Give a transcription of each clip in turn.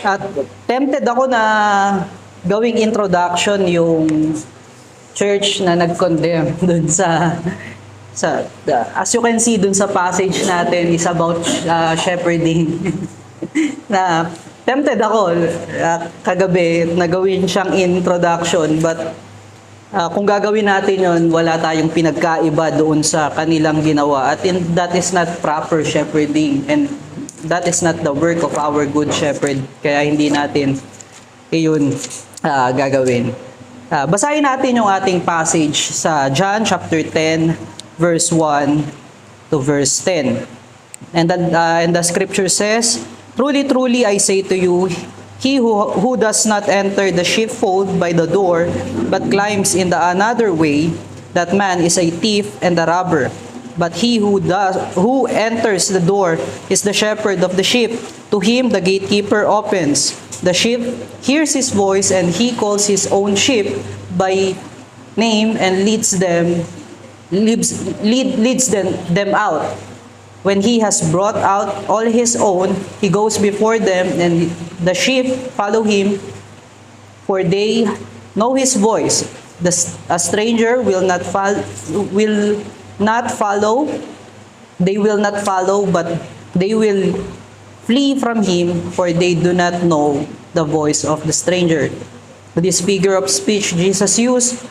At tempted ako na gawing introduction yung church na nag-condemn dun as you can see dun sa passage natin is about shepherding. Na tempted ako kagabi na gawin siyang introduction, but kung gagawin natin yon, wala tayong pinagkaiba doon sa kanilang ginawa, at that is not proper shepherding, and that is not the work of our good shepherd, kaya hindi natin iyon gagawin. Basahin natin yung ating passage sa John chapter 10 verse 1 to verse 10. And the scripture says, "Truly, truly, I say to you, he who does not enter the sheepfold by the door, but climbs in the another way, that man is a thief and a robber. But he who enters the door is the shepherd of the sheep. To him the gatekeeper opens. The sheep hears his voice, and he calls his own sheep by name and leads them out. When he has brought out all his own, he goes before them, and the sheep follow him, for they know his voice. A stranger will not follow, but they will flee from him, for they do not know the voice of the stranger." This figure of speech Jesus used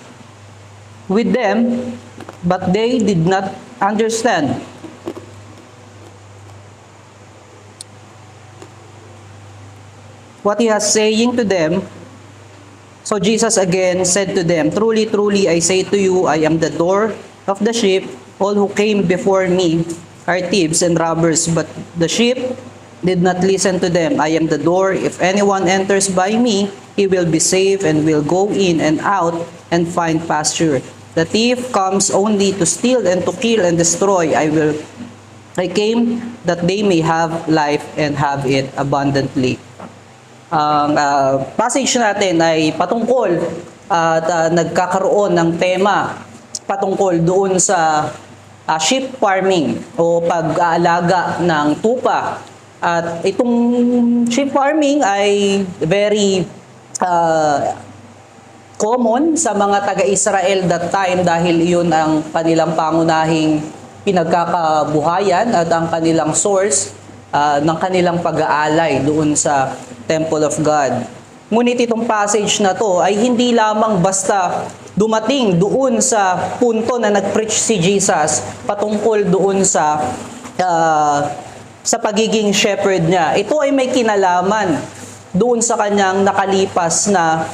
with them, but they did not understand. What he was saying to them. So Jesus again said to them, "Truly, truly, I say to you, I am the door of the sheep. All who came before me are thieves and robbers, but the sheep did not listen to them. I am the door. If anyone enters by me, he will be saved and will go in and out and find pasture. The thief comes only to steal and to kill and destroy. I came that they may have life and have it abundantly." Ang passage natin ay patungkol at nagkakaroon ng tema patungkol doon sa sheep farming o pag-aalaga ng tupa. At itong sheep farming ay very common sa mga taga-Israel that time, dahil iyon ang kanilang pangunahing pinagkakabuhayan at ang kanilang source ng kanilang pag-aalay doon sa Temple of God. Ngunit itong passage na to ay hindi lamang basta dumating doon sa punto na nag-preach si Jesus patungkol doon sa pagiging shepherd niya. Ito ay may kinalaman doon sa kanyang nakalipas na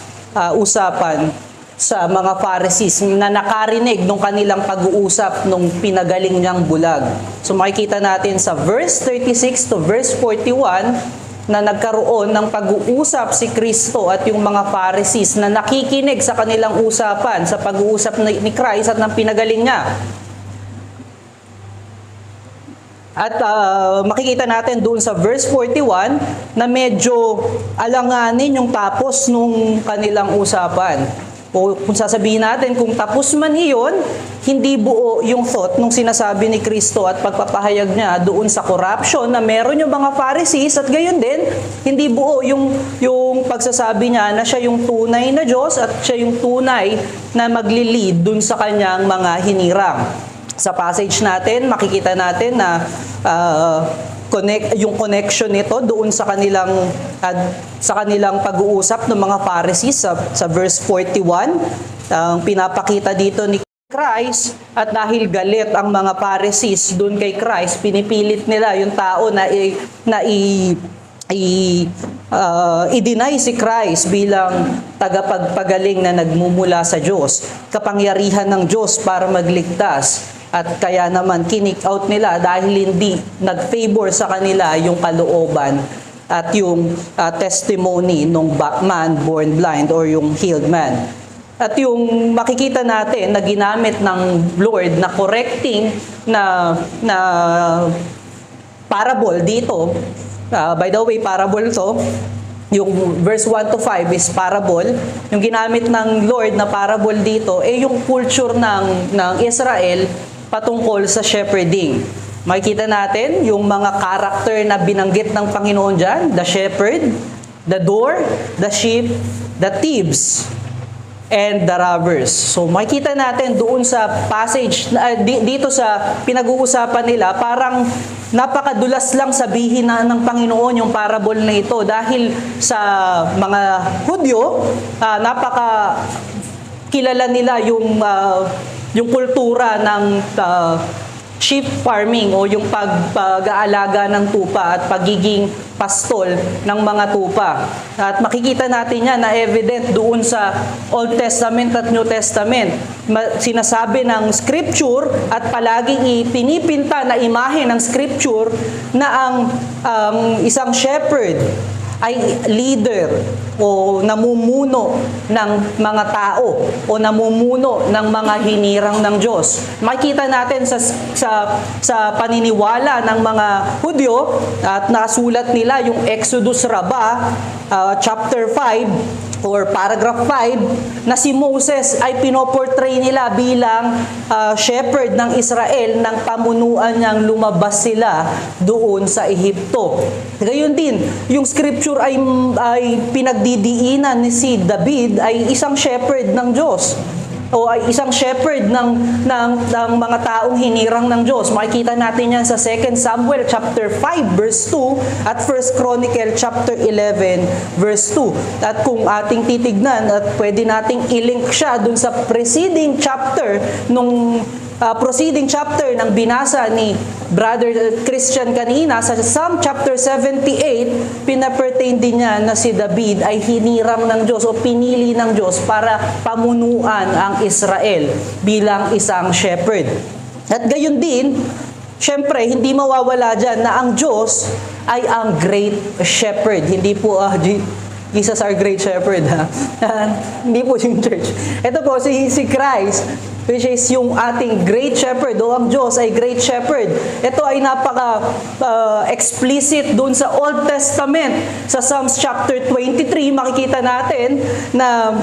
usapan sa mga Pharisees na nakarinig nung kanilang pag-uusap nung pinagaling niyang bulag. So makikita natin sa verse 36 to verse 41 na nagkaroon ng pag-uusap si Kristo at yung mga Pharisees na nakikinig sa kanilang usapan, sa pag-uusap ni Christ at ng pinagaling niya. At makikita natin doon sa verse 41 na medyo alanganin yung tapos nung kanilang usapan. O kung sasabihin natin, kung tapos man iyon, hindi buo yung thought nung sinasabi ni Kristo at pagpapahayag niya doon sa corruption na meron yung mga Pharisees, at gayon din, hindi buo yung pagsasabi niya na siya yung tunay na Diyos at siya yung tunay na maglilid doon sa kanyang mga hinirang. Sa passage natin, makikita natin na yung connection nito doon sa kanilang pag-uusap ng mga Pharisees sa verse 41. Ang pinapakita dito ni Christ, at dahil galit ang mga Pharisees doon kay Christ, pinipilit nila yung tao na i-deny si Christ bilang tagapagpagaling na nagmumula sa Diyos, kapangyarihan ng Diyos para magligtas. At kaya naman kick out nila dahil hindi nag-favor sa kanila yung kalooban at yung testimony ng man born blind or yung healed man. At yung makikita natin na ginamit ng Lord na correcting na parable dito. By the way, parable to. Yung verse 1 to 5 is parable. Yung ginamit ng Lord na parable dito yung culture ng Israel patungkol sa shepherding. Makikita natin yung mga character na binanggit ng Panginoon dyan, the shepherd, the door, the sheep, the thieves, and the robbers. So makikita natin doon sa passage, dito sa pinag-uusapan nila, parang napakadulas lang sabihin na ng Panginoon yung parable na ito dahil sa mga Hudyo, napaka kilala nila yung kultura ng sheep farming o yung pag-aalaga ng tupa at pagiging pastol ng mga tupa. At makikita natin yan na evident doon sa Old Testament at New Testament. Sinasabi ng Scripture at palaging ipinipinta na imahe ng Scripture na ang isang shepherd ay leader o namumuno ng mga tao o namumuno ng mga hinirang ng Diyos. Makikita natin sa paniniwala ng mga Hudyo at nasulat nila yung Exodus Rabbah chapter 5 or paragraph 5 na si Moses ay pinoportray nila bilang shepherd ng Israel ng pamunuan niyang lumabas sila doon sa Ehipto. Gayon din, yung scripture ay pinagdidiinan ni si David ay isang shepherd ng Diyos o ay isang shepherd ng mga taong hinirang ng Diyos. Makikita natin yan sa 2 Samuel chapter 5 verse 2 at 1 Chronicle chapter 11 verse 2. At kung ating titignan at pwede nating i-link siya dun sa preceding chapter ng binasa ni Brother Christian kanina sa Psalm chapter 78, pinapertain din niya na si David ay hinirang ng Diyos o pinili ng Diyos para pamunuan ang Israel bilang isang shepherd. At gayon din, syempre, hindi mawawala dyan na ang Diyos ay ang great shepherd. Hindi po Jesus our great shepherd. Hindi po yung church. Ito po, si Christ, which is yung ating great shepherd o ang Diyos ay great shepherd. Ito ay napaka-explicit dun sa Old Testament. Sa Psalms chapter 23, makikita natin na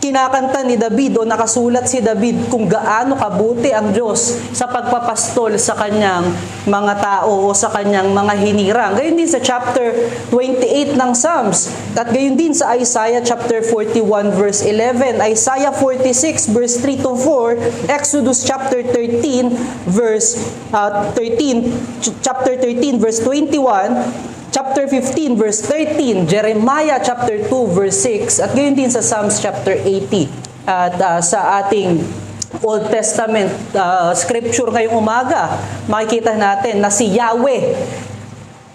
kinakanta ni David o nakasulat si David kung gaano kabuti ang Diyos sa pagpapastol sa kanyang mga tao o sa kanyang mga hinirang. Gayon din sa chapter 28 ng Psalms. At gayon din sa Isaiah chapter 41 verse 11, Isaiah 46 verse 3 to 4, Exodus chapter 13 verse 13 verse 21, chapter 15 verse 13, Jeremiah chapter 2 verse 6, at gayon din sa Psalms chapter 80. At sa ating Old Testament scripture ngayong umaga, makikita natin na si Yahweh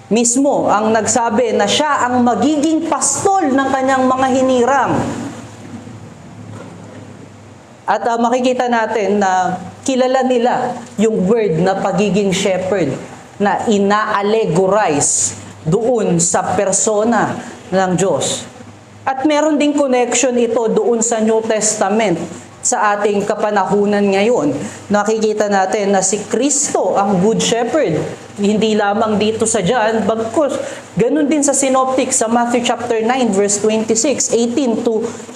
mismo ang nagsabi na siya ang magiging pastol ng kanyang mga hinirang. At makikita natin na kilala nila yung word na pagiging shepherd na ina-allegorize doon sa persona ng Diyos. At meron ding connection ito doon sa New Testament sa ating kapanahunan ngayon. Nakikita natin na si Kristo ang Good Shepherd. Hindi lamang dito sa John, bagkus ganun din sa Synoptic sa Matthew chapter 9 verse 26,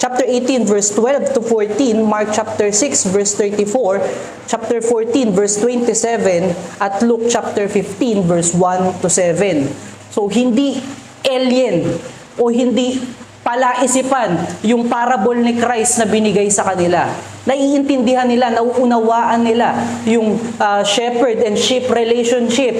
chapter 18 verse 12 to 14, Mark chapter 6 verse 34, chapter 14 verse 27, at Luke chapter 15 verse 1 to 7. So, hindi alien o hindi palaisipan yung parable ni Christ na binigay sa kanila. Naiintindihan nila, nauunawaan nila yung shepherd and sheep relationship.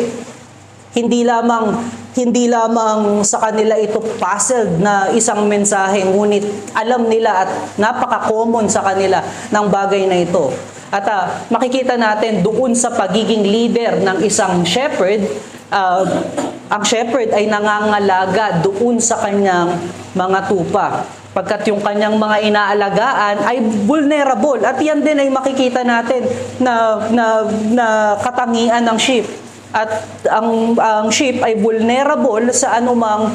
Hindi lamang sa kanila ito puzzled na isang mensahe, ngunit alam nila at napaka-common sa kanila ng bagay na ito. At makikita natin doon sa pagiging leader ng isang shepherd, ang shepherd ay nangangalaga doon sa kanyang mga tupa. Pagkat yung kanyang mga inaalagaan ay vulnerable. At yan din ay makikita natin na katangian ng sheep. At ang sheep ay vulnerable sa anumang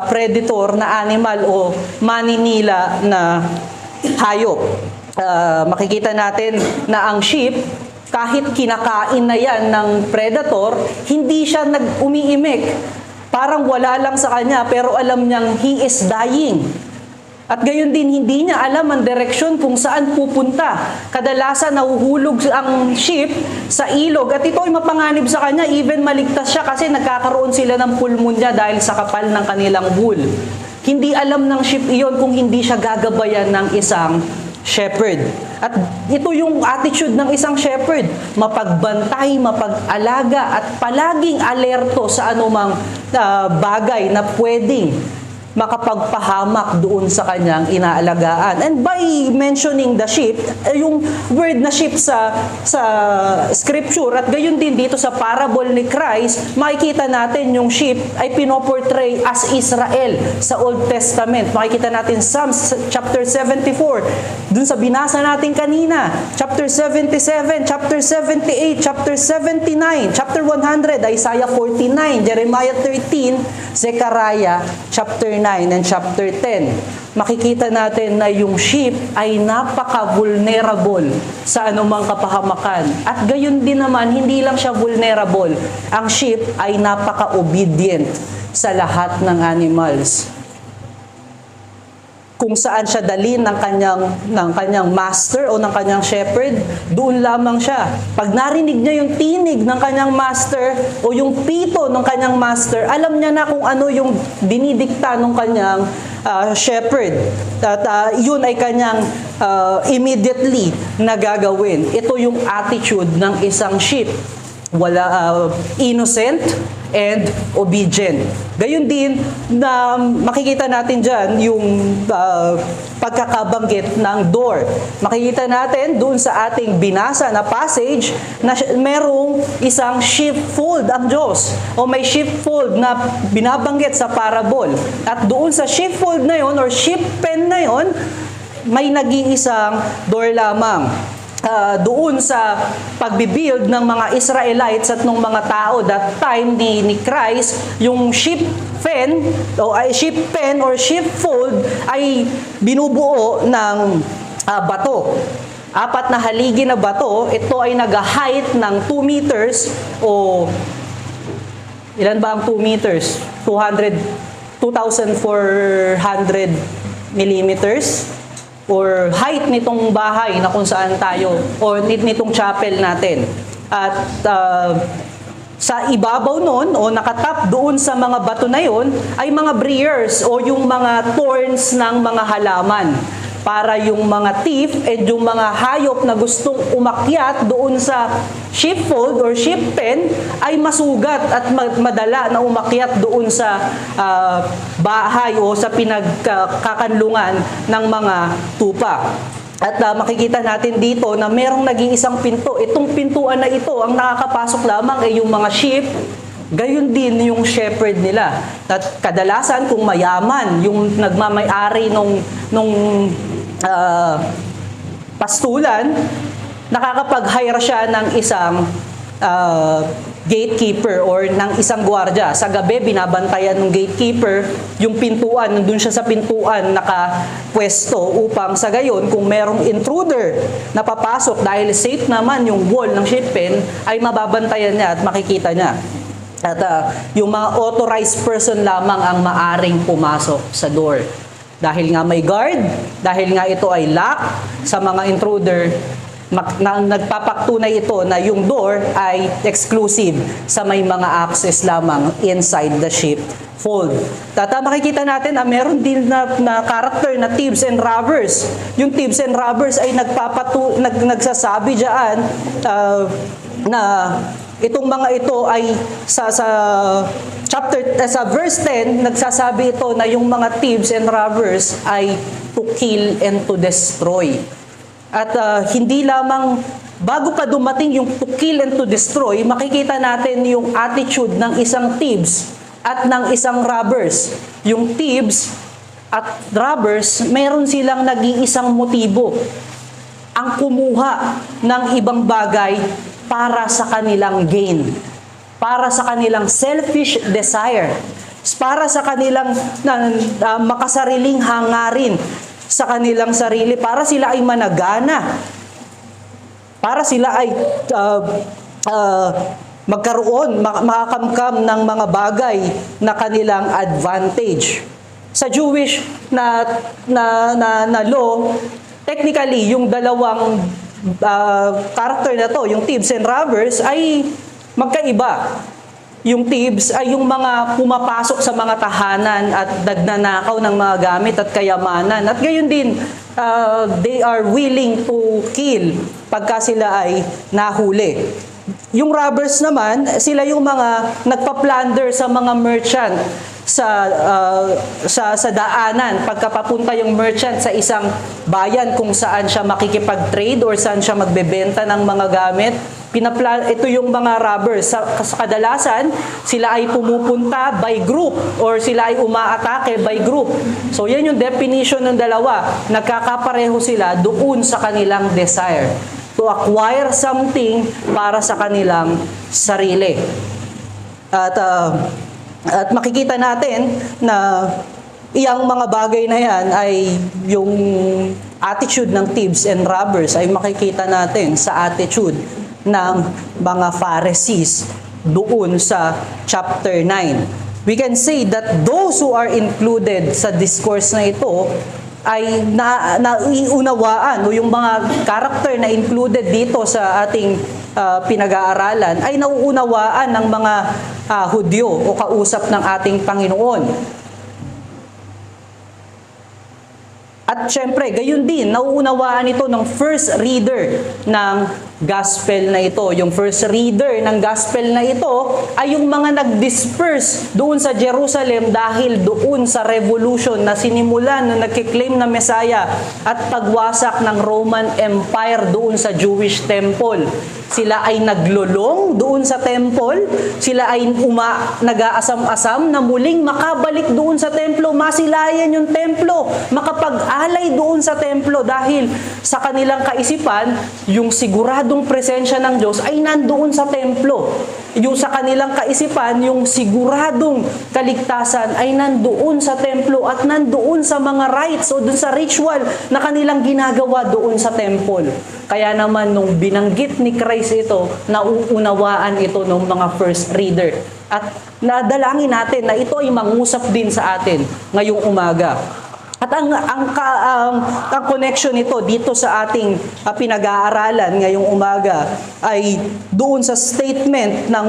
predator na animal o maninila na hayop. Makikita natin na ang sheep, kahit kinakain na yan ng predator, hindi siya umiimik. Parang wala lang sa kanya, pero alam niyang he is dying. At gayon din, hindi niya alam ang direksyon kung saan pupunta. Kadalasan nahuhulog ang sheep sa ilog at ito ay mapanganib sa kanya, even maligtas siya kasi nagkakaroon sila ng pulmonya dahil sa kapal ng kanilang wool. Hindi alam ng sheep iyon kung hindi siya gagabayan ng isang shepherd. At ito yung attitude ng isang shepherd, mapagbantay, mapag-alaga at palaging alerto sa anumang bagay na pwedeng makapagpahamak doon sa kanyang inaalagaan. And by mentioning the sheep, yung word na sheep sa scripture at gayon din dito sa parable ni Christ, makikita natin yung sheep ay pinoportray as Israel sa Old Testament. Makikita natin Psalms chapter 74, dun sa binasa natin kanina, chapter 77, chapter 78, chapter 79, chapter 100, Isaiah 49, Jeremiah 13, Zechariah chapter 9 and chapter 10. Makikita natin na yung sheep ay napaka-vulnerable sa anumang kapahamakan. At gayon din naman, hindi lang siya vulnerable. Ang sheep ay napaka-obedient sa lahat ng animals. Kung saan siya dalhin ng kanyang master o ng kanyang shepherd, doon lamang siya. Pag narinig niya yung tinig ng kanyang master o yung pito ng kanyang master, alam niya na kung ano yung dinidikta ng kanyang shepherd. At yun ay kanyang immediately nagagawin. Ito yung attitude ng isang sheep. Innocent and obedient. Gayon din na makikita natin dyan yung pagkakabanggit ng door. Makikita natin doon sa ating binasa na passage na merong isang sheepfold ang Diyos o may sheepfold na binabanggit sa parable. At doon sa sheepfold na yon or sheep pen na yon, may nag-iisang door lamang. Doon sa pagbibuild ng mga Israelites at ng mga tao that time ni Christ, yung sheep pen or sheepfold ay binubuo ng bato. 4 na haligi na bato, ito ay nag-height ng 2 meters o ilan ba ang 2 meters? 2,400 millimeters? Or height nitong bahay na kung saan tayo, or nitong chapel natin. At sa ibabaw nun, o nakatap doon sa mga bato na yun, ay mga briars o yung mga thorns ng mga halaman. Para yung mga thief and yung mga hayop na gustong umakyat doon sa sheepfold or sheep pen ay masugat at madala na umakyat doon sa bahay o sa pinagkakanlungan ng mga tupa. At makikita natin dito na merong nag-iisang pinto. Itong pintuan na ito, ang nakakapasok lamang ay yung mga sheep. Gayon din yung shepherd nila. At kadalasan kung mayaman, yung nagmamay-ari nung pastulan, nakakapag-hire siya ng isang gatekeeper or ng isang gwardiya. Sa gabi, binabantayan ng gatekeeper yung pintuan, nandun siya sa pintuan nakapwesto upang sa gayon, kung merong intruder na papasok dahil safe naman yung wall ng sheep pen, ay mababantayan niya at makikita niya. At yung mga authorized person lamang ang maaring pumasok sa door. Dahil nga may guard, dahil nga ito ay lock sa mga intruder, nagpapaktunay ito na yung door ay exclusive sa may mga access lamang inside the sheepfold. Makikita natin na meron din na character na thieves and robbers. Yung thieves and robbers ay nagsasabi diyan na itong mga ito ay sa verse 10, nagsasabi ito na yung mga thieves and robbers ay to kill and to destroy. At hindi lamang bago pa dumating yung to kill and to destroy, makikita natin yung attitude ng isang thieves at ng isang robbers. Yung thieves at robbers, meron silang nag-iisang motibo. Ang kumuha ng ibang bagay para sa kanilang gain, para sa kanilang selfish desire, para sa kanilang makasariling hangarin sa kanilang sarili, para sila ay managana, para sila ay magkaroon, makakamkam ng mga bagay na kanilang advantage. Sa Jewish na law, technically, yung dalawang character na to, yung thieves and robbers, ay magkaiba. Yung thieves ay yung mga pumapasok sa mga tahanan at nagnanakaw ng mga gamit at kayamanan. At gayon din, they are willing to kill pagka sila ay nahuli. Yung robbers naman, sila yung mga nagpa-plunder sa mga merchant sa daanan pagkapapunta yung merchant sa isang bayan kung saan siya makikipag-trade or saan siya magbebenta ng mga gamit. Ito yung mga robbers. Sa kadalasan, sila ay pumupunta by group or sila ay umaatake by group. So yan yung definition ng dalawa. Nagkakapareho sila doon sa kanilang desire to acquire something para sa kanilang sarili. At makikita natin na iyang mga bagay na yan ay yung attitude ng thieves and robbers ay makikita natin sa attitude ng mga Pharisees doon sa chapter 9. We can say that those who are included sa discourse na ito ay naiunawaan o yung mga character na included dito sa ating pinag-aaralan ay nauunawaan ng mga Hudyo o kausap ng ating Panginoon. At syempre, gayon din, nauunawaan ito ng first reader ng gospel na ito. Yung first reader ng gospel na ito ay yung mga nag-disperse doon sa Jerusalem dahil doon sa revolution na sinimulan na nagkiklaim na Messiah at pagwasak ng Roman Empire doon sa Jewish temple. Sila ay naglulong doon sa temple, sila ay nag-aasam-asam na muling makabalik doon sa templo, masilayan yung templo, makapag-alay doon sa templo dahil sa kanilang kaisipan, yung siguradong presensya ng Diyos ay nandoon sa templo. Yung sa kanilang kaisipan, yung siguradong kaligtasan ay nandoon sa templo at nandoon sa mga rites o doon sa ritual na kanilang ginagawa doon sa temple. Kaya naman nung binanggit ni Christ ito, nauunawaan ito ng mga first reader. At nadalangin natin na ito ay mangusap din sa atin ngayong umaga. At ang connection nito dito sa ating pinag-aaralan ngayong umaga ay doon sa statement ng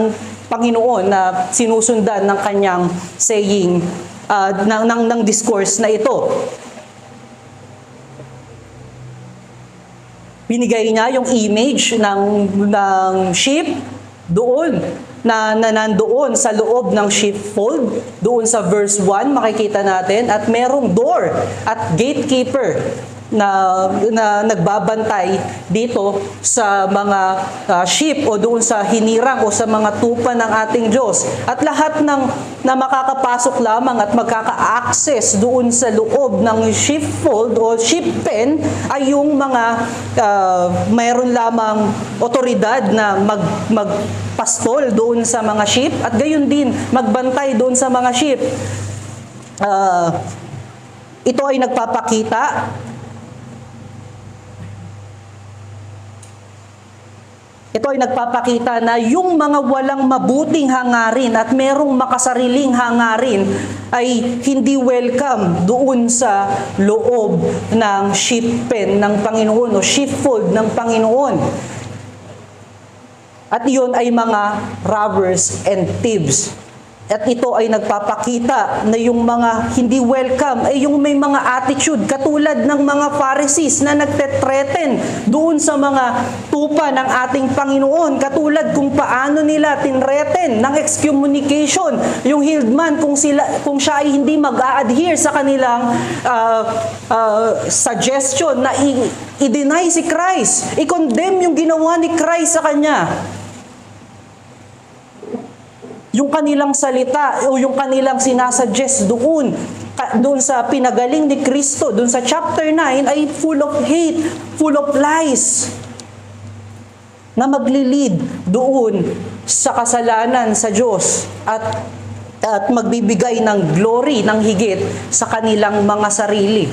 Panginoon na sinusundan ng kanyang saying ng discourse na ito. Binigay niya yung image ng sheep doon na nandoon sa loob ng sheepfold. Doon sa verse 1 makikita natin at merong door at gatekeeper na nagbabantay dito sa mga sheep o doon sa hinirang o sa mga tupa ng ating Diyos. At lahat na makakapasok lamang at magkaka-access doon sa loob ng sheepfold o sheep pen ay yung mga mayroon lamang otoridad na magpastol doon sa mga sheep at gayon din magbantay doon sa mga sheep. Ito ay nagpapakita na yung mga walang mabuting hangarin at merong makasariling hangarin ay hindi welcome doon sa loob ng sheep pen ng Panginoon o sheepfold ng Panginoon. At iyon ay mga robbers and thieves. At ito ay nagpapakita na yung mga hindi welcome ay yung may mga attitude katulad ng mga Pharisees na nagtetreten doon sa mga tupa ng ating Panginoon. Katulad kung paano nila tinreten ng excommunication yung healed man kung siya ay hindi mag-a-adhere sa kanilang suggestion na i-deny si Christ, i-condemn yung ginawa ni Christ sa kanya. Yung kanilang salita o yung kanilang sinasuggest doon sa pinagaling ni Kristo, doon sa chapter 9 ay full of hate, full of lies na maglilid doon sa kasalanan sa Diyos at magbibigay ng glory ng higit sa kanilang mga sarili.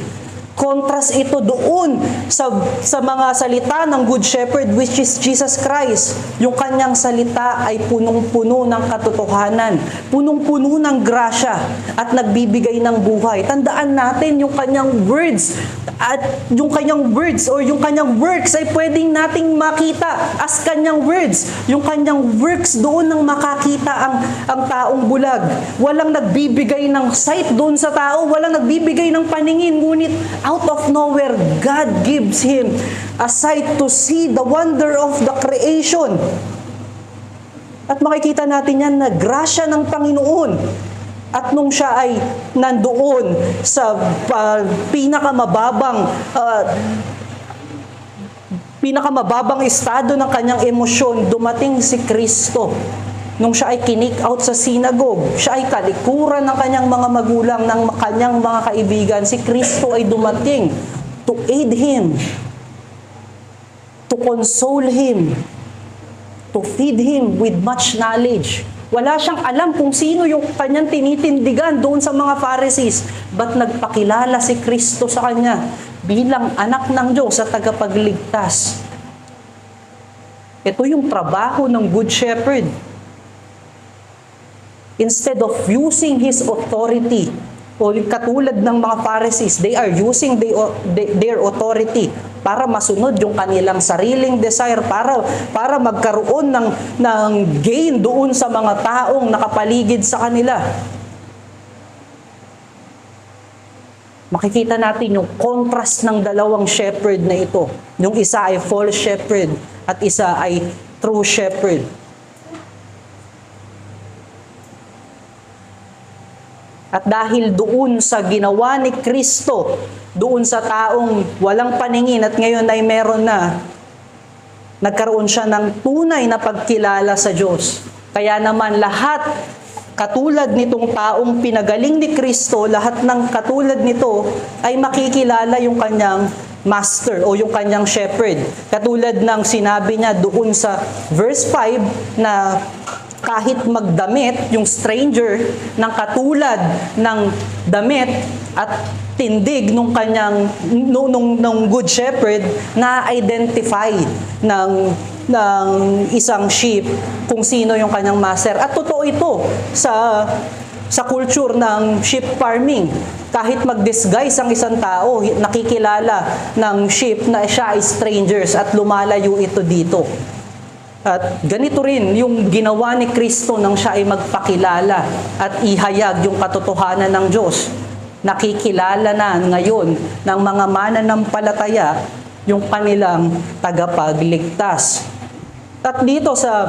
Contrast ito doon sa mga salita ng Good Shepherd, which is Jesus Christ. Yung kanyang salita ay punong-puno ng katotohanan, punong-puno ng grasya, at nagbibigay ng buhay. Tandaan natin yung kanyang words, at yung kanyang words or yung kanyang works ay pwedeng nating makita as kanyang words. Yung kanyang works doon nang makakita ang taong bulag. Walang nagbibigay ng sight doon sa tao, walang nagbibigay ng paningin, ngunit out of nowhere, God gives him a sight to see the wonder of the creation. At makikita natin yan na grasya ng Panginoon. At nung siya ay nandoon sa pinakamababang estado ng kanyang emosyon, dumating si Kristo. Nung siya ay kinik out sa synagogue, siya ay kalikuran ng kanyang mga magulang, ng kanyang mga kaibigan, si Kristo ay dumating to aid him, to console him, to feed him with much knowledge. Wala siyang alam kung sino yung kanyang tinitindigan doon sa mga Pharisees, but nagpakilala si Kristo sa kanya bilang anak ng Diyos at tagapagligtas. Ito yung trabaho ng Good Shepherd. Instead of using his authority, o katulad ng mga Pharisees, they are using their authority para masunod yung kanilang sariling desire, para magkaroon ng gain doon sa mga taong nakapaligid sa kanila. Makikita natin yung contrast ng dalawang shepherd na ito. Yung isa ay false shepherd at isa ay true shepherd. At dahil doon sa ginawa ni Kristo, doon sa taong walang paningin at ngayon ay meron na, nagkaroon siya ng tunay na pagkilala sa Diyos. Kaya naman lahat, katulad nitong taong pinagaling ni Kristo, lahat ng katulad nito ay makikilala yung kanyang master o yung kanyang shepherd. Katulad ng sinabi niya doon sa verse 5 na kahit magdamit yung stranger ng katulad ng damit at tindig nung kanyang nung good shepherd na identify ng isang sheep kung sino yung kanyang master. At totoo ito sa culture ng sheep farming. Kahit mag-disguise ang isang tao, nakikilala ng sheep na siya ay strangers at lumalayo ito dito. At ganito rin yung ginawa ni Kristo nang siya ay magpakilala at ihayag yung katotohanan ng Diyos. Nakikilala na ngayon ng mga mananampalataya yung kanilang tagapagligtas. At dito sa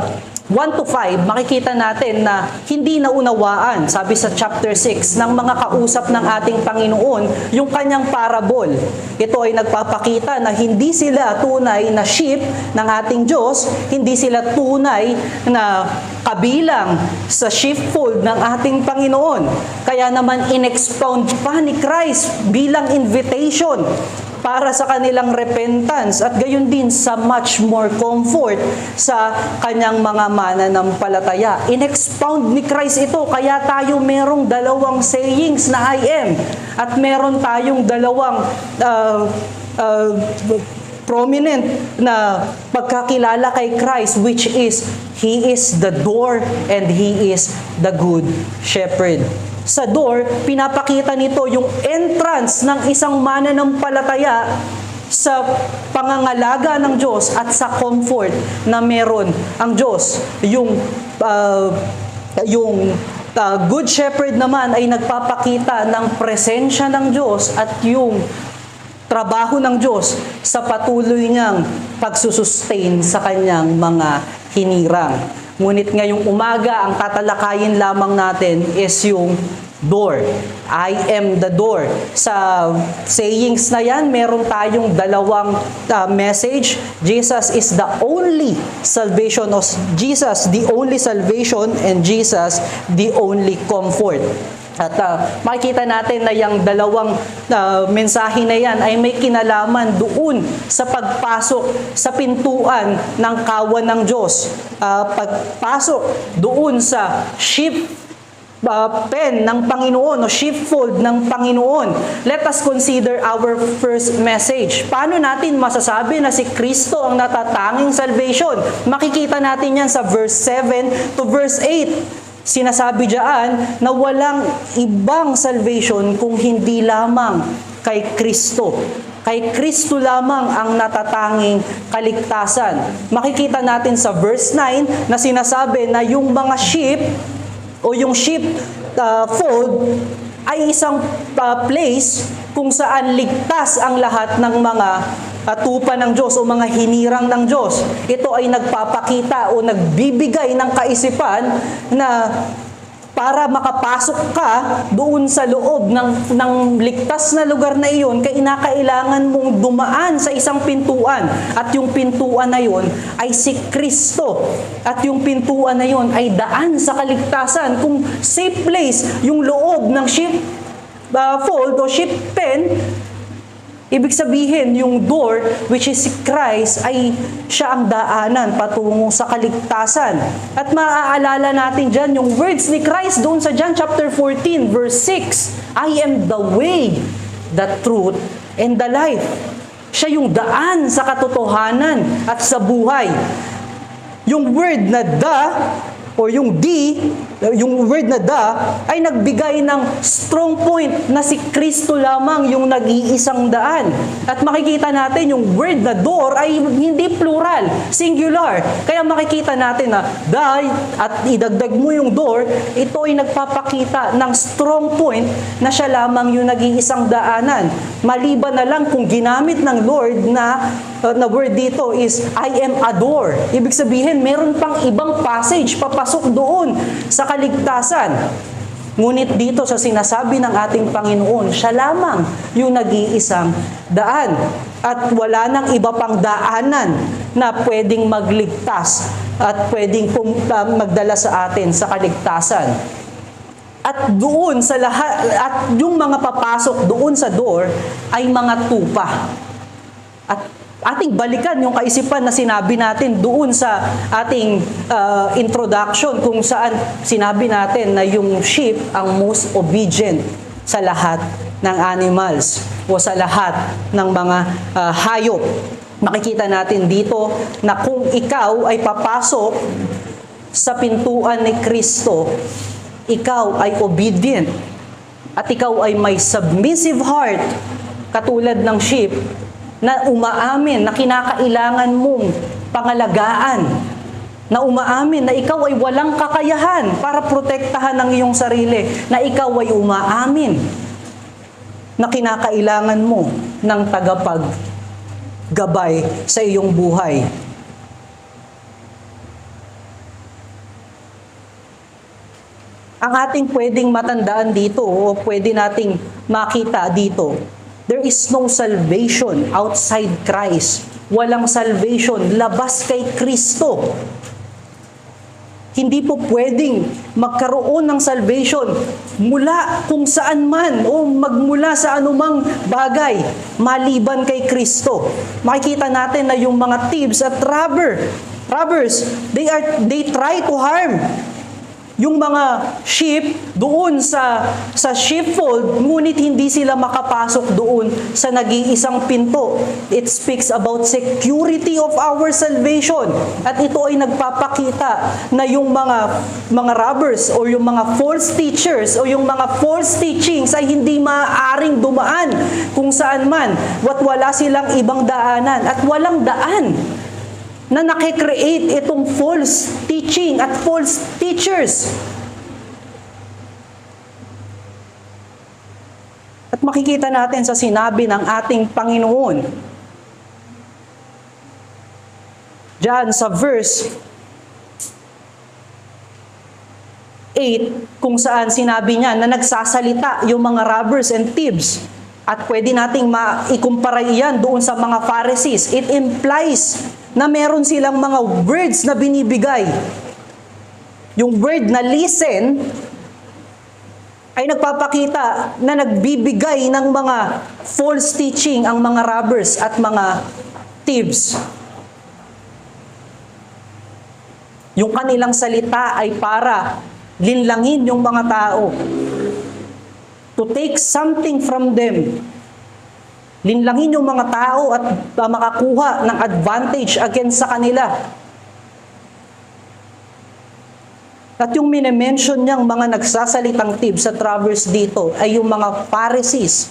1 to 5, makikita natin na hindi naunawaan, sabi sa chapter 6, ng mga kausap ng ating Panginoon, yung kanyang parable. Ito ay nagpapakita na hindi sila tunay na sheep ng ating Diyos, hindi sila tunay na kabilang sa sheepfold ng ating Panginoon. Kaya naman in-expound pa ni Christ bilang invitation para sa kanilang repentance at gayon din sa much more comfort sa kanyang mga mananampalataya. In-expound ni Christ ito, kaya tayo merong dalawang sayings na I am at meron tayong dalawang prominent na pagkakilala kay Christ, which is He is the door and He is the good shepherd. Sa door, pinapakita nito yung entrance ng isang mananampalataya sa pangangalaga ng Diyos at sa comfort na meron ang Diyos. Yung good shepherd naman ay nagpapakita ng presensya ng Diyos at yung trabaho ng Diyos sa patuloy niyang pagsusustain sa kanyang mga hinirang. Ngunit ngayong umaga, ang tatalakayin lamang natin is yung door. I am the door. Sa sayings na yan, meron tayong dalawang message. Jesus is the only salvation, of Jesus the only salvation, and Jesus the only comfort. At makikita natin na yung dalawang mensahe na yan ay may kinalaman doon sa pagpasok sa pintuan ng kawan ng Diyos. Pagpasok doon sa sheep pen ng Panginoon o sheepfold ng Panginoon. Let us consider our first message. Paano natin masasabi na si Kristo ang natatanging salvation? Makikita natin yan sa verse 7 to verse 8. Sinasabi diyan na walang ibang salvation kung hindi lamang kay Kristo. Kay Kristo lamang ang natatanging kaligtasan. Makikita natin sa verse 9 na sinasabi na yung mga sheep o yung sheepfold ay isang place kung saan ligtas ang lahat ng mga tupa ng Diyos o mga hinirang ng Diyos. Ito ay nagpapakita o nagbibigay ng kaisipan na para makapasok ka doon sa loob ng ligtas na lugar na iyon, kinakailangan mong dumaan sa isang pintuan. At yung pintuan na iyon ay si Kristo. At yung pintuan na iyon ay daan sa kaligtasan. Kung safe place yung loob ng sheepfold o sheep pen, ibig sabihin, yung door, which is si Christ, ay siya ang daanan patungo sa kaligtasan. At maaalala natin dyan yung words ni Christ doon sa John chapter 14, verse 6. I am the way, the truth, and the life. Siya yung daan sa katotohanan at sa buhay. Yung word na the, o yung D, yung word na the, ay nagbigay ng strong point na si Kristo lamang yung nag-iisang daan. At makikita natin yung word na door ay hindi plural, singular. Kaya makikita natin na the at idagdag mo yung door, ito ay nagpapakita ng strong point na siya lamang yung nag-iisang daanan. Maliban na lang kung ginamit ng Lord na word dito is I am a door. Ibig sabihin, meron pang ibang passage papasok doon sa kaligtasan. Ngunit dito sa sinasabi ng ating Panginoon, siya lamang yung nag-iisang daan. At wala nang iba pang daanan na pwedeng magligtas at pwedeng magdala sa atin sa kaligtasan. At doon sa lahat, at yung mga papasok doon sa door ay mga tupa. At ating balikan yung kaisipan na sinabi natin doon sa ating introduction kung saan sinabi natin na yung sheep ang most obedient sa lahat ng animals o sa lahat ng mga hayop. Makikita natin dito na kung ikaw ay papasok sa pintuan ni Kristo, ikaw ay obedient at ikaw ay may submissive heart katulad ng sheep na umaamin na kinakailangan mong pangalagaan, na umaamin na ikaw ay walang kakayahan para protektahan ang iyong sarili, na ikaw ay umaamin na kinakailangan mo ng tagapaggabay sa iyong buhay. Ang ating pwedeng matandaan dito o pwede nating makita dito, there is no salvation outside Christ. Walang salvation labas kay Kristo. Hindi po pwedeng magkaroon ng salvation mula kung saan man o magmula sa anumang bagay maliban kay Kristo. Makikita natin na yung mga thieves at robbers, they try to harm yung mga sheep doon sa sheepfold, ngunit hindi sila makapasok doon sa nag-iisang pinto. It speaks about security of our salvation. At ito ay nagpapakita na yung mga robbers o yung mga false teachers o yung mga false teachings ay hindi maaaring dumaan kung saan man. Wala silang ibang daanan at walang daan na nakikreate itong false teaching at false teachers. At makikita natin sa sinabi ng ating Panginoon, diyan sa verse 8, kung saan sinabi niya na nagsasalita yung mga robbers and thieves. At pwede nating maikumpara iyan doon sa mga Pharisees. It implies na meron silang mga words na binibigay. Yung word na listen ay nagpapakita na nagbibigay ng mga false teaching ang mga robbers at mga thieves. Yung kanilang salita ay para linlangin yung mga tao, to take something from them. Linlangin yung mga tao at makakuha ng advantage against sa kanila. At yung minimension niyang mga nagsasalitang tib sa Travers dito ay yung mga Pharisees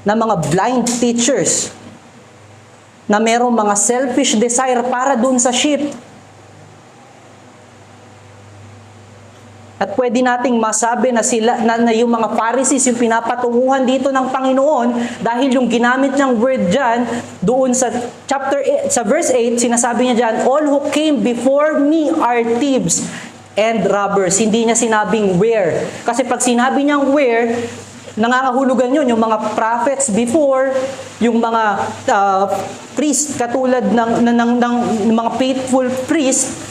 na mga blind teachers na merong mga selfish desire para dun sa sheep. At pwede nating masabi na sila na yung mga Pharisees yung pinapatunguhan dito ng Panginoon dahil yung ginamit niyang word diyan doon sa chapter 8, sa verse 8, sinasabi niya diyan, all who came before me are thieves and robbers. Hindi niya sinabing where. Kasi pag sinabi niyang where, nangangahulugan yun, yung mga prophets before, yung mga priest, katulad ng mga faithful priest,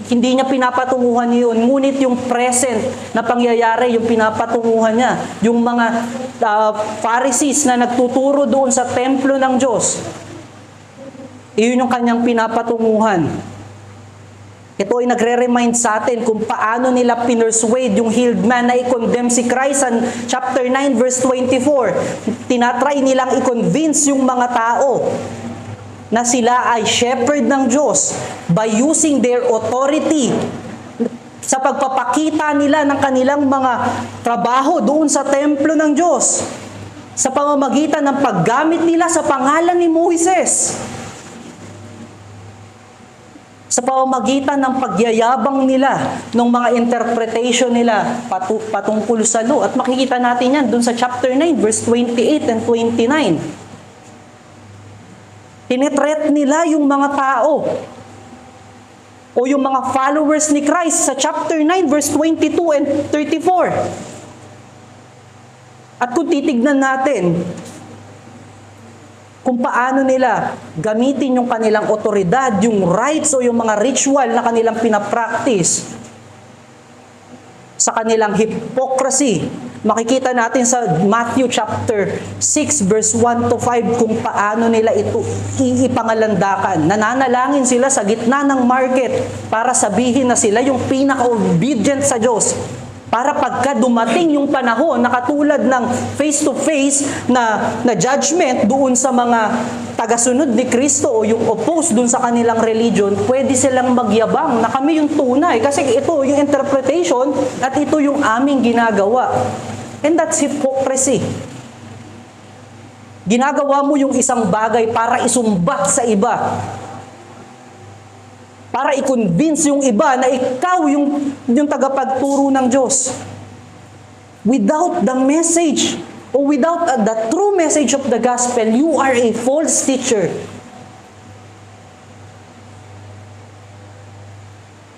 hindi niya pinapatunguhan yun. Ngunit yung present na pangyayari, yung pinapatunguhan niya. Yung mga Pharisees na nagtuturo doon sa templo ng Diyos, iyon yung kanyang pinapatunguhan. Ito ay nagre-remind sa atin kung paano nila pinersuade yung healed man na i-condemn si Christ sa chapter 9 verse 24. Tinatry nilang i-convince yung mga tao na sila ay shepherd ng Diyos by using their authority sa pagpapakita nila ng kanilang mga trabaho doon sa templo ng Diyos sa pamamagitan ng paggamit nila sa pangalan ni Moises. Sa pamamagitan ng pagyayabang nila, ng mga interpretation nila patungkol sa law. At makikita natin yan dun sa chapter 9, verse 28 and 29. Tinitreat nila yung mga tao o yung mga followers ni Christ sa chapter 9, verse 22 and 34. At kung titignan natin, kung paano nila gamitin yung kanilang otoridad, yung rights o yung mga ritual na kanilang pinapractice sa kanilang hypocrisy. Makikita natin sa Matthew chapter 6 verse 1 to 5 kung paano nila ito ipangalandakan. Nananalangin sila sa gitna ng market para sabihin na sila yung pinaka-obedient sa Diyos. Para pagka dumating yung panahon na katulad ng face-to-face na judgment doon sa mga tagasunod ni Kristo o yung opposed doon sa kanilang religion, pwede silang magyabang na kami yung tunay. Kasi ito yung interpretation at ito yung aming ginagawa. And that's hypocrisy. Ginagawa mo yung isang bagay para isumbat sa iba. Para i-convince yung iba na ikaw yung tagapagturo ng Diyos. Without the message, or without the true message of the gospel, you are a false teacher.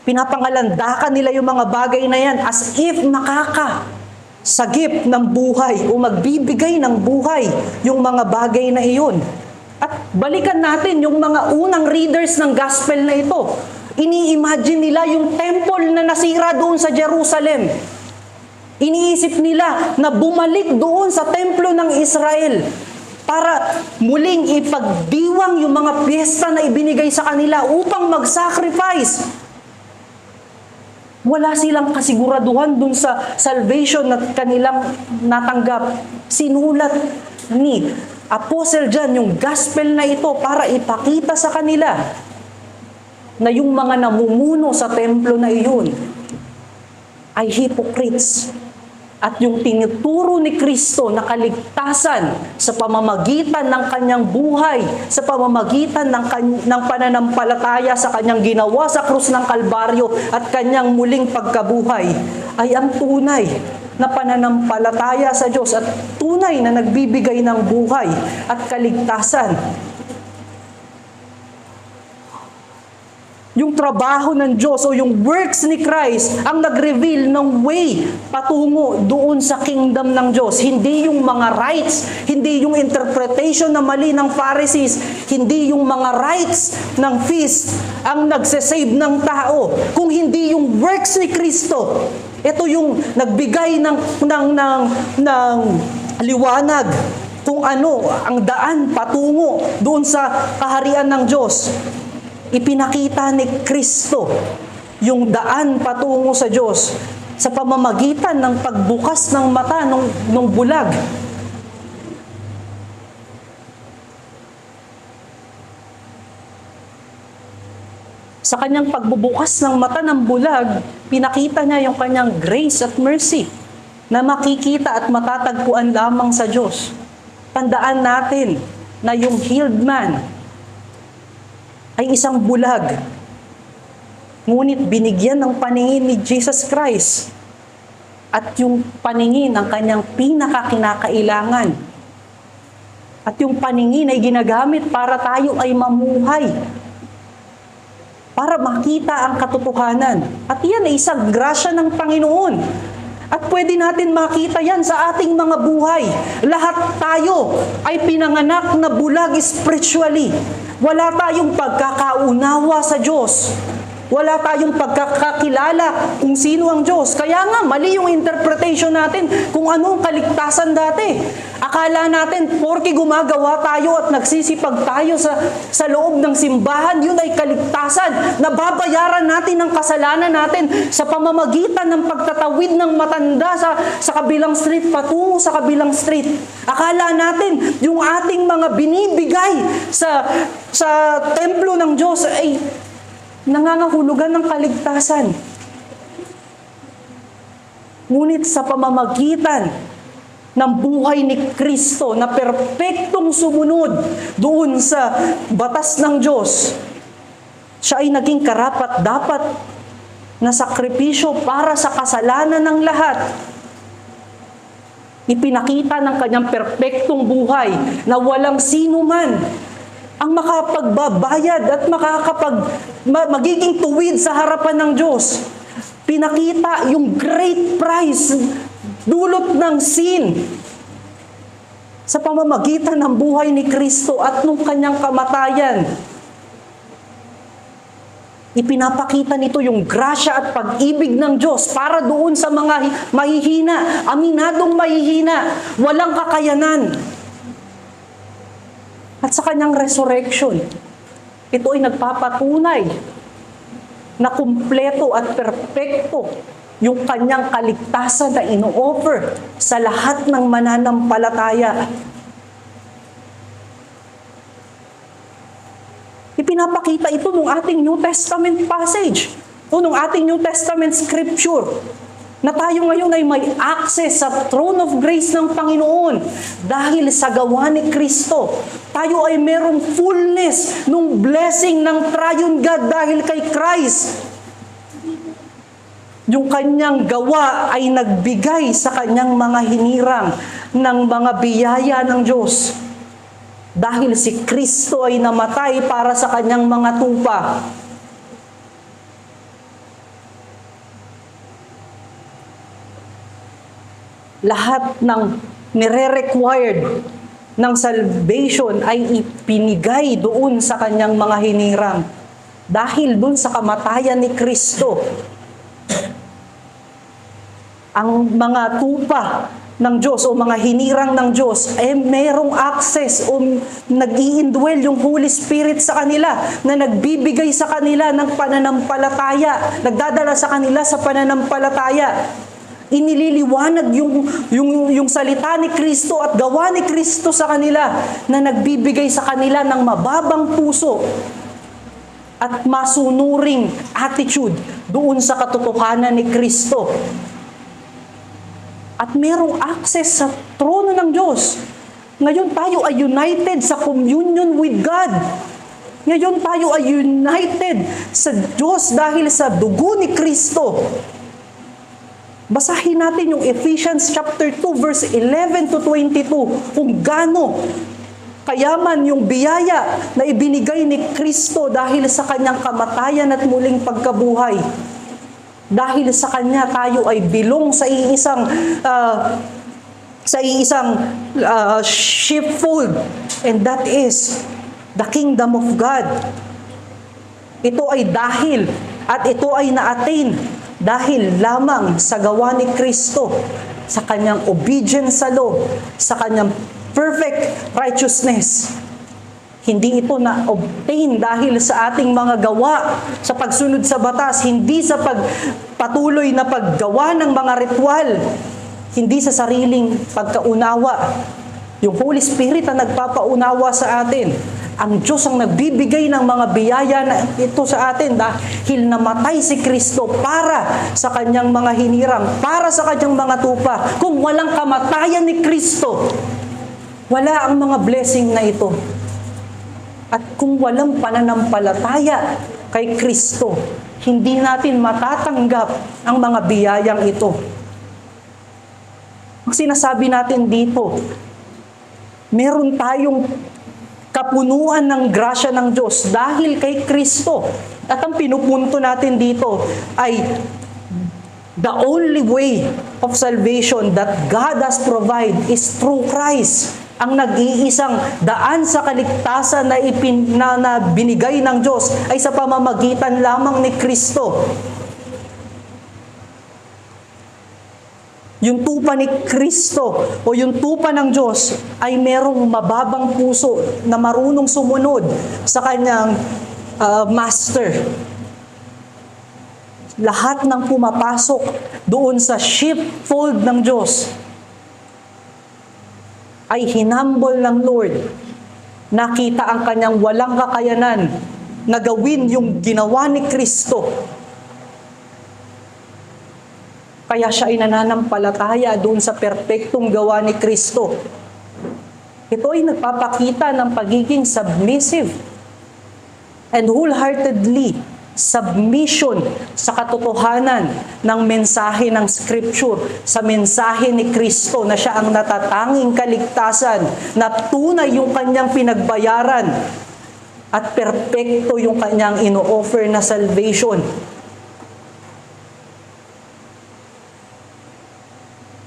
Pinapangalandakan nila yung mga bagay na yan as if nakakasagip ng buhay o magbibigay ng buhay yung mga bagay na iyon. At balikan natin yung mga unang readers ng gospel na ito. Ini-imagine nila yung temple na nasira doon sa Jerusalem. Iniisip nila na bumalik doon sa templo ng Israel para muling ipagdiwang yung mga piyesta na ibinigay sa kanila upang mag-sacrifice. Wala silang kasiguraduhan doon sa salvation na kanilang natanggap. Sinulat ni Apostle John yung gospel na ito para ipakita sa kanila na yung mga namumuno sa templo na iyon ay hypocrites. At yung tinuturo ni Kristo na kaligtasan sa pamamagitan ng kanyang buhay, sa pamamagitan ng pananampalataya sa kanyang ginawa sa krus ng Kalbaryo at kanyang muling pagkabuhay, ay ang tunay na pananampalataya sa Diyos at tunay na nagbibigay ng buhay at kaligtasan. Yung trabaho ng Diyos o yung works ni Christ ang nag-reveal ng way patungo doon sa kingdom ng Diyos. Hindi yung mga rights, hindi yung interpretation na mali ng Pharisees, hindi yung mga rights ng feast ang nagsasave ng tao, kung hindi yung works ni Kristo. Ito yung nagbigay ng liwanag kung ano ang daan patungo doon sa kaharian ng Diyos. Ipinakita ni Kristo yung daan patungo sa Diyos. sa pamamagitan ng pagbukas ng mata ng bulag. Sa kanyang pagbubukas ng mata ng bulag, pinakita niya yung kanyang grace at mercy na makikita at matatagpuan lamang sa Diyos. Tandaan natin na yung healed man ay isang bulag. Ngunit binigyan ng paningin ni Jesus Christ at yung paningin ng kanyang pinakakinakailangan. At yung paningin ay ginagamit para tayo ay mamuhay. Para makita ang katotohanan. At yan ay isang grasya ng Panginoon. At pwede natin makita yan sa ating mga buhay. Lahat tayo ay pinanganak na bulag spiritually. Wala tayong pagkakaunawa sa Diyos. Wala tayong pagkakakilala kung sino ang Diyos. Kaya nga, mali yung interpretation natin kung anong kaligtasan dati. Akala natin, porke gumagawa tayo at nagsisipag tayo sa loob ng simbahan, yun ay kaligtasan. Nababayaran natin ang kasalanan natin sa pamamagitan ng pagtatawid ng matanda sa kabilang street patungo sa kabilang street. Akala natin, yung ating mga binibigay sa templo ng Diyos ay nangangahulugan ng kaligtasan. Ngunit sa pamamagitan ng buhay ni Kristo na perpektong sumunod doon sa batas ng Diyos, siya ay naging karapat-dapat na sakripisyo para sa kasalanan ng lahat. Ipinakita ng kanyang perpektong buhay na walang sino man ang makapagbabayad at magiging tuwid sa harapan ng Diyos. Pinakita yung great price, dulot ng sin, sa pamamagitan ng buhay ni Kristo at nung kanyang kamatayan. Ipinapakita nito yung grasya at pag-ibig ng Diyos para doon sa mga mahihina, aminadong mahihina, walang kakayanan. At sa kanyang resurrection, ito ay nagpapatunay na kumpleto at perpekto yung kanyang kaligtasan na ino-offer sa lahat ng mananampalataya. Ipinapakita ito nung ating New Testament passage, o nung ating New Testament scripture, na tayo ngayon ay may access sa throne of grace ng Panginoon dahil sa gawa ni Kristo. Tayo ay merong fullness nung blessing ng triune God dahil kay Christ. Yung kanyang gawa ay nagbigay sa kanyang mga hinirang ng mga biyaya ng Diyos. Dahil si Kristo ay namatay para sa kanyang mga tupa. Lahat ng nire-required ng salvation ay ipinigay doon sa kanyang mga hinirang. Dahil doon sa kamatayan ni Kristo, ang mga tupa ng Diyos o mga hinirang ng Diyos ay merong access o nag-i-indwell yung Holy Spirit sa kanila na nagbibigay sa kanila ng pananampalataya, nagdadala sa kanila sa pananampalataya. Inililiwanag yung salita ni Kristo at gawa ni Kristo sa kanila na nagbibigay sa kanila ng mababang puso at masunuring attitude doon sa katotohanan ni Kristo. At merong access sa trono ng Diyos. Ngayon tayo ay united sa communion with God. Ngayon tayo ay united sa Diyos dahil sa dugo ni Kristo. Basahin natin yung Ephesians chapter 2 verse 11 to 22 kung gaano kayaman yung biyaya na ibinigay ni Kristo dahil sa kanyang kamatayan at muling pagkabuhay. Dahil sa kanya tayo ay bilong sa iisang sheepfold, and that is the kingdom of God. Ito ay dahil at ito ay na-attain dahil lamang sa gawa ni Kristo, sa kanyang obedience sa law, sa kanyang perfect righteousness. Hindi ito na-obtain dahil sa ating mga gawa, sa pagsunod sa batas, hindi sa patuloy na paggawa ng mga ritual, hindi sa sariling pagkaunawa. Yung Holy Spirit ang nagpapaunawa sa atin. Ang Diyos ang nagbibigay ng mga biyaya na ito sa atin dahil namatay si Kristo para sa kanyang mga hinirang, para sa kanyang mga tupa. Kung walang kamatayan ni Kristo, wala ang mga blessing na ito. At kung walang pananampalataya kay Kristo, hindi natin matatanggap ang mga biyayang ito. Ang sinasabi natin dito, meron tayong kapunuan ng grasya ng Diyos dahil kay Kristo. At ang pinupunto natin dito ay the only way of salvation that God has provided is through Christ. Ang nag-iisang daan sa kaligtasan na binigay ng Diyos ay sa pamamagitan lamang ni Kristo. Yung tupa ni Kristo o yung tupa ng Diyos ay merong mababang puso na marunong sumunod sa kanyang master. Lahat ng pumapasok doon sa sheepfold ng Diyos ay hinambol ng Lord. Nakita ang kanyang walang kakayanan na gawin yung ginawa ni Kristo. Kaya siya ay nananampalataya doon sa perpektong gawa ni Kristo. Ito ay nagpapakita ng pagiging submissive and wholeheartedly submission sa katotohanan ng mensahe ng Scripture, sa mensahe ni Kristo na siya ang natatanging kaligtasan, na tunay yung kanyang pinagbayaran at perpekto yung kanyang ino-offer na salvation.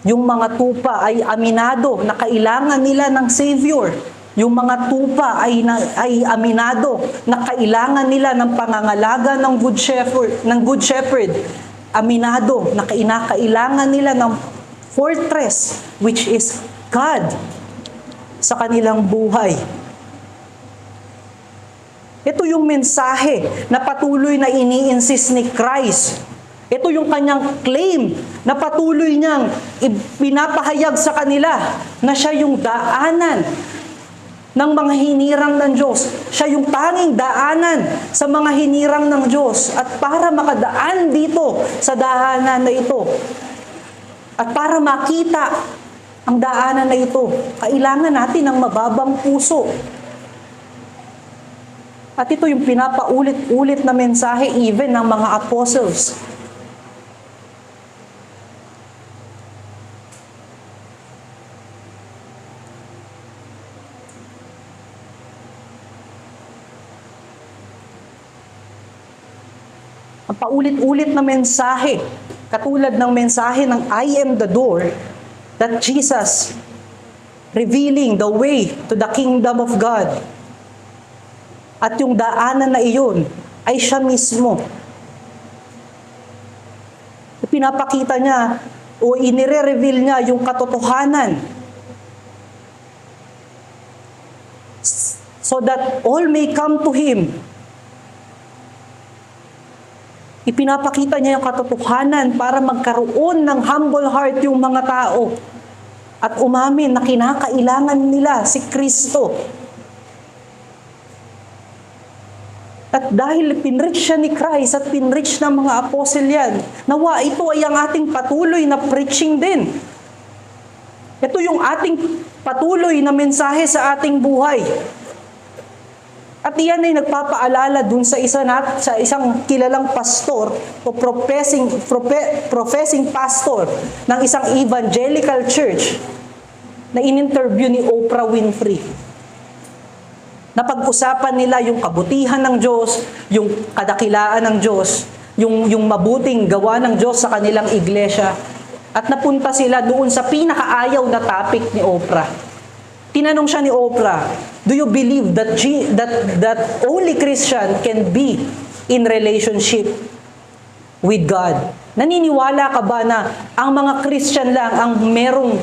Yung mga tupa ay aminado na kailangan nila ng Savior. Yung mga tupa ay aminado na kailangan nila ng pangangalaga ng Good Shepherd. Aminado na kailangan nila ng fortress, which is God, sa kanilang buhay. Ito yung mensahe na patuloy na ini-insist ni Christ. Ito yung kanyang claim na patuloy niyang pinapahayag sa kanila na siya yung daanan ng mga hinirang ng Diyos. Siya yung tanging daanan sa mga hinirang ng Diyos. At para makadaan dito sa daanan na ito, at para makita ang daanan na ito, kailangan natin ng mababang puso. At ito yung pinapaulit-ulit na mensahe even ng mga apostles. Ang paulit-ulit na mensahe, katulad ng mensahe ng I am the door, that Jesus revealing the way to the kingdom of God. At yung daanan na iyon ay siya mismo. Pinapakita niya o inire-reveal niya yung katotohanan so that all may come to Him. Ipinapakita niya yung katotohanan para magkaroon ng humble heart yung mga tao at umamin na kinakailangan nila si Kristo. At dahil pinreach siya ni Christ at pinreach ng mga apostle yan, nawa ito ay ang ating patuloy na preaching din. Ito yung ating patuloy na mensahe sa ating buhay. At iyan ay nagpapaalala dun sa isang kilalang pastor o professing pastor ng isang evangelical church na in-interview ni Oprah Winfrey. Napag-usapan nila yung kabutihan ng Diyos, yung kadakilaan ng Diyos, yung mabuting gawa ng Diyos sa kanilang iglesia. At napunta sila doon sa pinakaayaw na topic ni Oprah. Tinanong siya ni Oprah, do you believe that only Christian can be in relationship with God? Naniniwala ka ba na ang mga Christian lang ang merong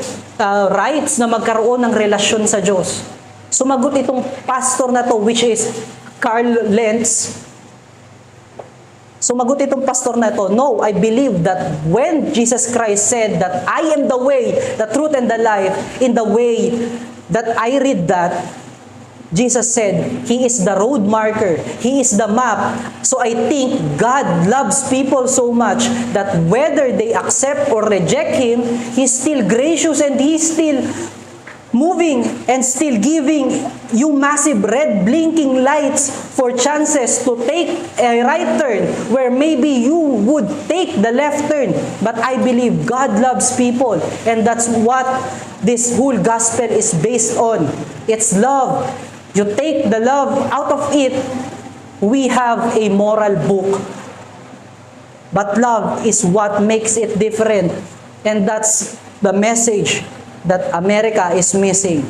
rights na magkaroon ng relasyon sa Diyos? Sumagot itong pastor na to, which is Carl Lentz. Sumagot itong pastor na to, no, I believe that when Jesus Christ said that I am the way, the truth, and the life, in the way that I read that, Jesus said, He is the road marker. He is the map. So I think God loves people so much that whether they accept or reject Him, He's still gracious and He's still moving and still giving you massive red blinking lights for chances to take a right turn where maybe you would take the left turn. But I believe God loves people, and that's what this whole gospel is based on. It's love. You take the love out of it, we have a moral book. But love is what makes it different. And that's the message that America is missing.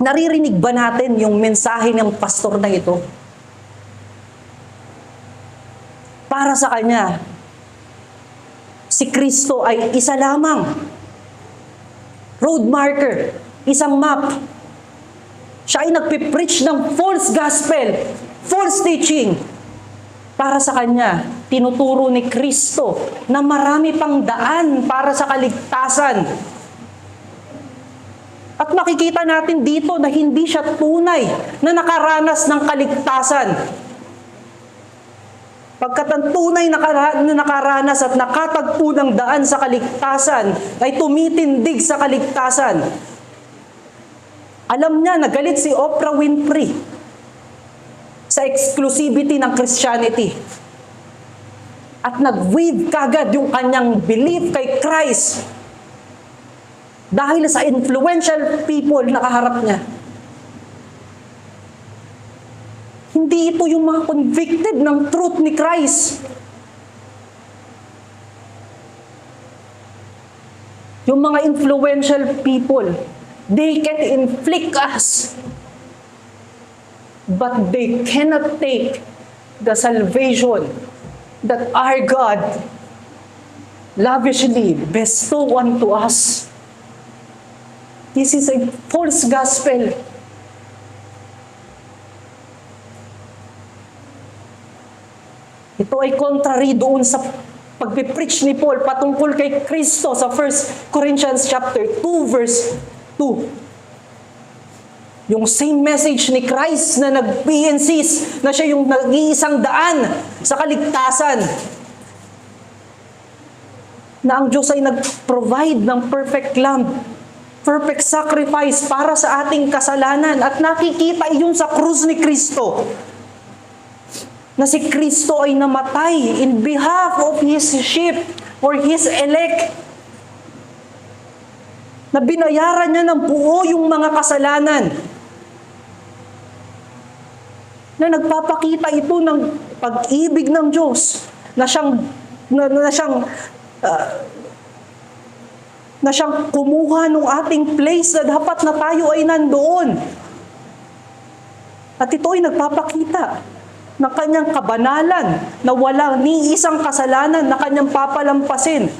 Naririnig ba natin yung mensahe ng pastor na ito? Para sa kanya, si Kristo ay isa lamang. Road marker, isang map. Siya ay nagpipreach ng false gospel, false teaching. Para sa kanya, tinuturo ni Kristo na marami pang daan para sa kaligtasan. At makikita natin dito na hindi siya tunay na nakaranas ng kaligtasan. Pagkat ang tunay na nakaranas at nakatagpo ng daan sa kaligtasan ay tumitindig sa kaligtasan. Alam niya, nagalit si Oprah Winfrey sa exclusivity ng Christianity. At nag-wave kagad yung kanyang belief kay Christ dahil sa influential people na kaharap niya. Hindi ito yung mga convicted ng truth ni Christ. Yung mga influential people, they can inflict us, but they cannot take the salvation that our God lavishly bestow unto us. This is a false gospel. Ito ay contrary doon sa pagpipreach ni Paul patungkol kay Kristo sa 1 Corinthians chapter 2 verse 2. Yung same message ni Christ na nag-insist na siya yung nag-iisang daan sa kaligtasan. Na ang Diyos ay nag-provide ng perfect lamb, perfect sacrifice para sa ating kasalanan. At nakikita iyon sa krus ni Kristo. Na si Kristo ay namatay in behalf of His sheep or His elect. Na binayaran niya ng buo yung mga kasalanan. Na nagpapakita ito ng pag-ibig ng Diyos na siyang kumuha ng ating place na dapat na tayo ay nandoon. At ito ay nagpapakita ng kanyang kabanalan na walang ni isang kasalanan na kanyang papalampasin.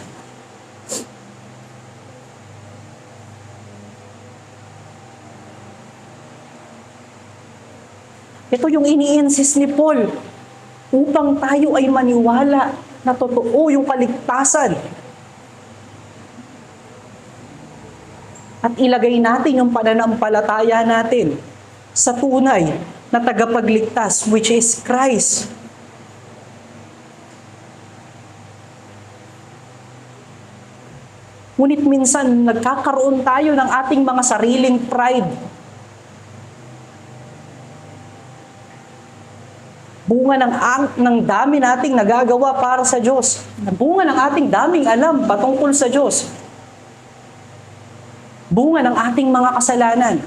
Ito yung ini-insist ni Paul upang tayo ay maniwala na totoo yung kaligtasan. At ilagay natin yung pananampalataya natin sa tunay na tagapagligtas, which is Christ. Ngunit minsan, nagkakaroon tayo ng ating mga sariling pride. Bunga ng dami nating nagagawa para sa Diyos. Bunga ng ating daming alam patungkol sa Diyos. Bunga ng ating mga kasalanan.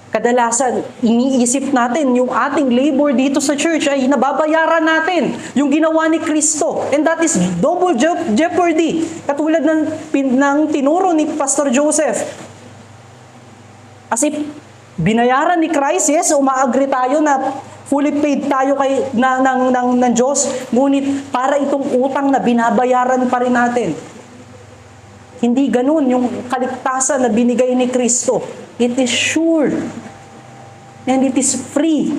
Kadalasan, iniisip natin yung ating labor dito sa church ay nababayaran natin yung ginawa ni Kristo. And that is double jeopardy. Katulad ng tinuro ni Pastor Joseph. As if binayaran ni Christ, yes, umaagree tayo na fully paid tayo ng Diyos, ngunit para itong utang na binabayaran pa rin natin. Hindi ganun yung kaligtasan na binigay ni Kristo. It is sure. And it is free.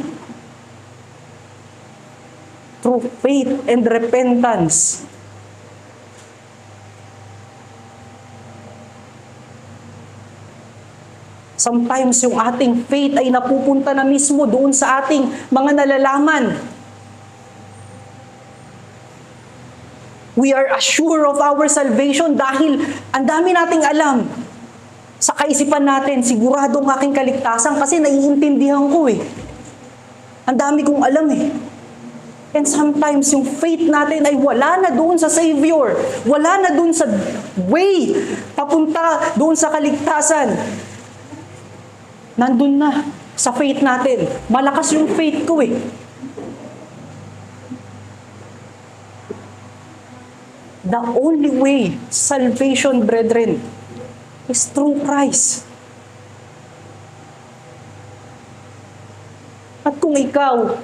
Through faith and repentance. Sometimes yung ating faith ay napupunta na mismo doon sa ating mga nalalaman. We are assured of our salvation dahil ang dami nating alam. Sa kaisipan natin, sigurado ang aking kaligtasan kasi naiintindihan ko eh. Ang dami kong alam eh. And sometimes yung faith natin ay wala na doon sa Savior. Wala na doon sa way papunta doon sa kaligtasan. Nandun na sa faith natin. Malakas yung faith ko eh. The only way, salvation, brethren, is through Christ. At kung ikaw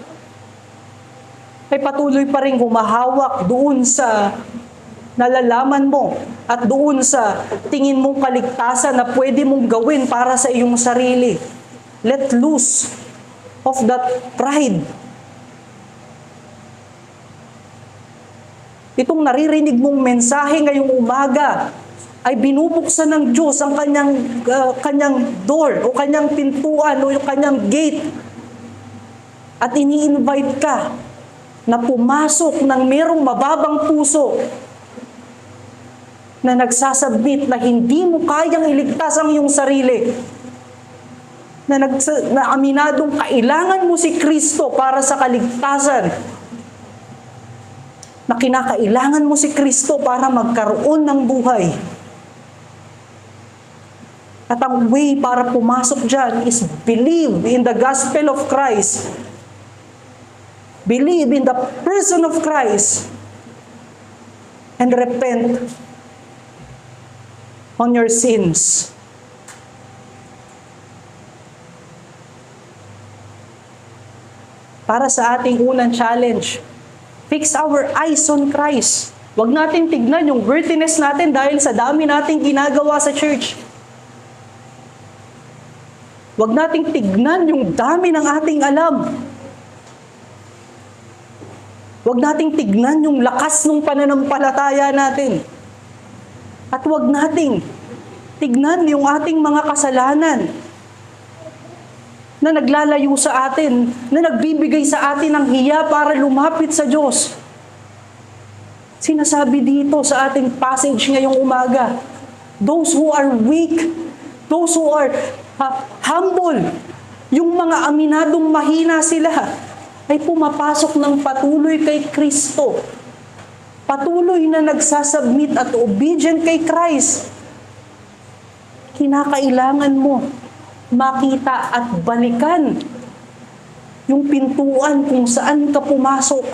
ay patuloy pa rin humahawak doon sa nalalaman mo at doon sa tingin mong kaligtasan na pwede mong gawin para sa iyong sarili, let loose of that pride. Itong naririnig mong mensahe ngayong umaga ay binubuksan ng Diyos ang kanyang door o kanyang pintuan o yung kanyang gate at ini-invite ka na pumasok ng merong mababang puso na nagsasubmit na hindi mo kayang iligtas ang iyong sarili. Na aminadong kailangan mo si Kristo para sa kaligtasan. Na kinakailangan mo si Kristo para magkaroon ng buhay. At ang way para pumasok dyan is believe in the gospel of Christ. Believe in the person of Christ. And repent on your sins. Para sa ating unang challenge, fix our eyes on Christ. Huwag natin tignan yung worthiness natin dahil sa dami nating ginagawa sa church. Huwag nating tignan yung dami ng ating alam. Huwag nating tignan yung lakas ng pananampalataya natin. At huwag nating tignan yung ating mga kasalanan na naglalayo sa atin, na nagbibigay sa atin ng hiya para lumapit sa Diyos. Sinasabi dito sa ating passage ngayong umaga, those who are weak, those who are humble, yung mga aminadong mahina sila, ay pumapasok ng patuloy kay Kristo. Patuloy na nagsasubmit at obedient kay Christ. Kinakailangan mo makita at balikan yung pintuan kung saan ka pumasok.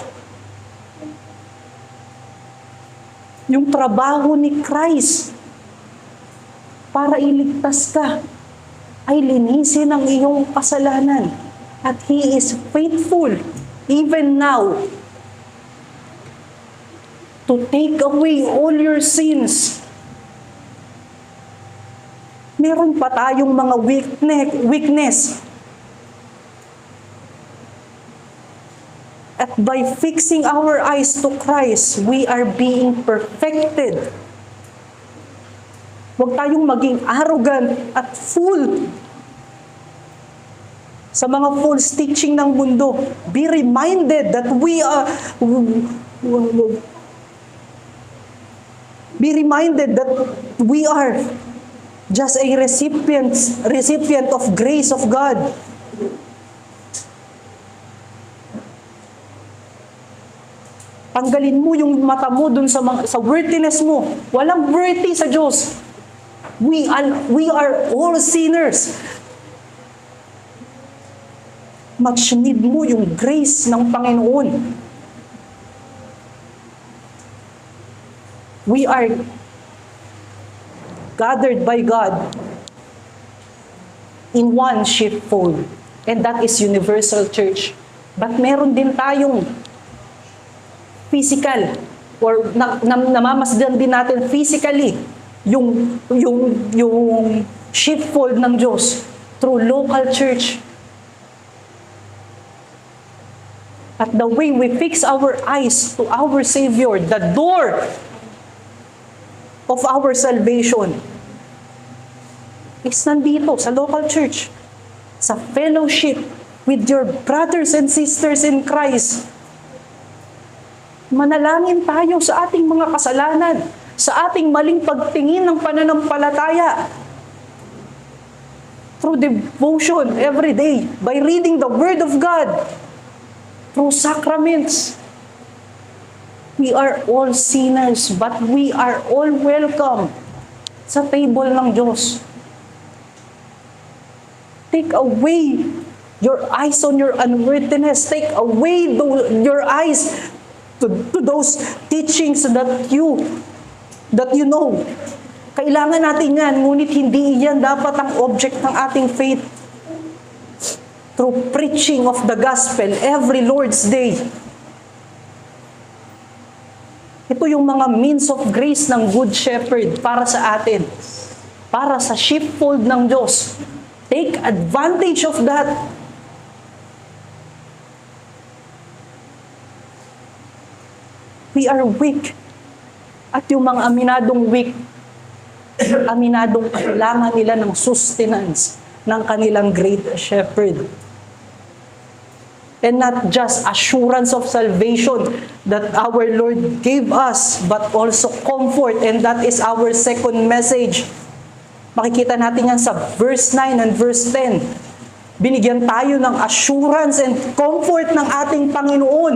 Yung trabaho ni Christ para iligtas ka ay linisin ang iyong kasalanan. At He is faithful even now to take away all your sins. Meron pa tayong mga weakness. At by fixing our eyes to Christ, we are being perfected. Huwag tayong maging arrogant at fool sa mga false teaching ng mundo. Be reminded that we are just a recipient of grace of God. Tanggalin mo yung mata mo dun sa worthiness mo. Walang worthy sa Diyos. We are all sinners. Much need mo yung grace ng Panginoon. We are gathered by God in one sheepfold, and that is universal church. But meron din tayong physical, or namamasdan din natin physically yung sheepfold ng Diyos through local church. At the way we fix our eyes to our Savior, the door of our salvation, is nandito sa local church, sa fellowship with your brothers and sisters in Christ. Manalangin tayo sa ating mga kasalanan, sa ating maling pagtingin ng pananampalataya, through devotion every day, by reading the Word of God, through sacraments. We are all sinners, but we are all welcome sa table ng Diyos. Take away your eyes on your unworthiness. Take away your eyes to those teachings that you know. Kailangan natin yan, ngunit hindi yan dapat ang object ng ating faith. Through preaching of the gospel every Lord's Day. Ito yung mga means of grace ng Good Shepherd para sa atin. Para sa sheepfold ng Diyos. Take advantage of that. We are weak. At yung mga aminadong weak, aminadong kailangan nila ng sustenance ng kanilang great shepherd. And not just assurance of salvation that our Lord gave us, but also comfort, and that is our second message. Makikita natin yan sa verse 9 and verse 10. Binigyan tayo ng assurance and comfort ng ating Panginoon,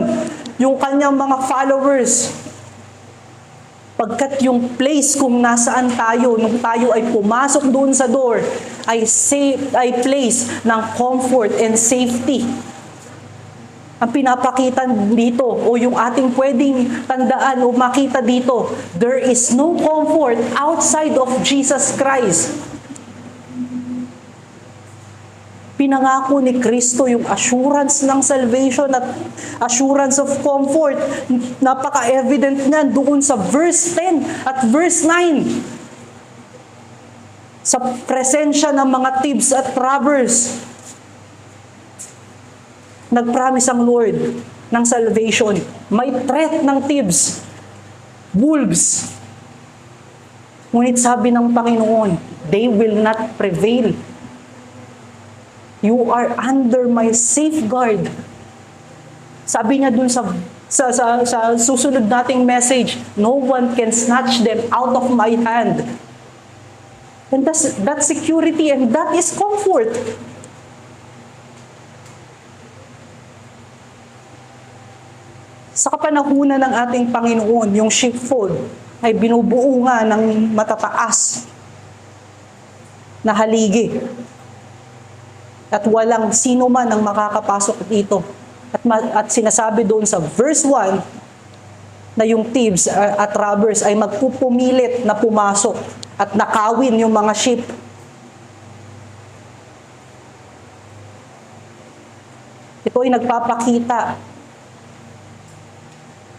yung kanyang mga followers. Pagkat yung place kung nasaan tayo, nung tayo ay pumasok doon sa door, ay place ng comfort and safety. Ang pinapakita dito, o yung ating pwedeng tandaan o makita dito, there is no comfort outside of Jesus Christ. Pinangako ni Kristo yung assurance ng salvation at assurance of comfort. Napaka-evident niyan doon sa verse 10 at verse 9. Sa presensya ng mga thieves at robbers, nag-promise ang Lord ng salvation. May threat ng thieves, wolves. Ngunit sabi ng Panginoon, they will not prevail. You are under my safeguard. Sabi niya dun sa susunod nating message, no one can snatch them out of my hand. And that's security, and that is comfort. Sa kapanahunan ng ating Panginoon, yung sheepfold ay binubuo nga ng matataas na haligi. At walang sino man ang makakapasok dito. At sinasabi doon sa verse 1 na yung thieves at robbers ay magpupumilit na pumasok at nakawin yung mga sheep. Ito ay nagpapakita.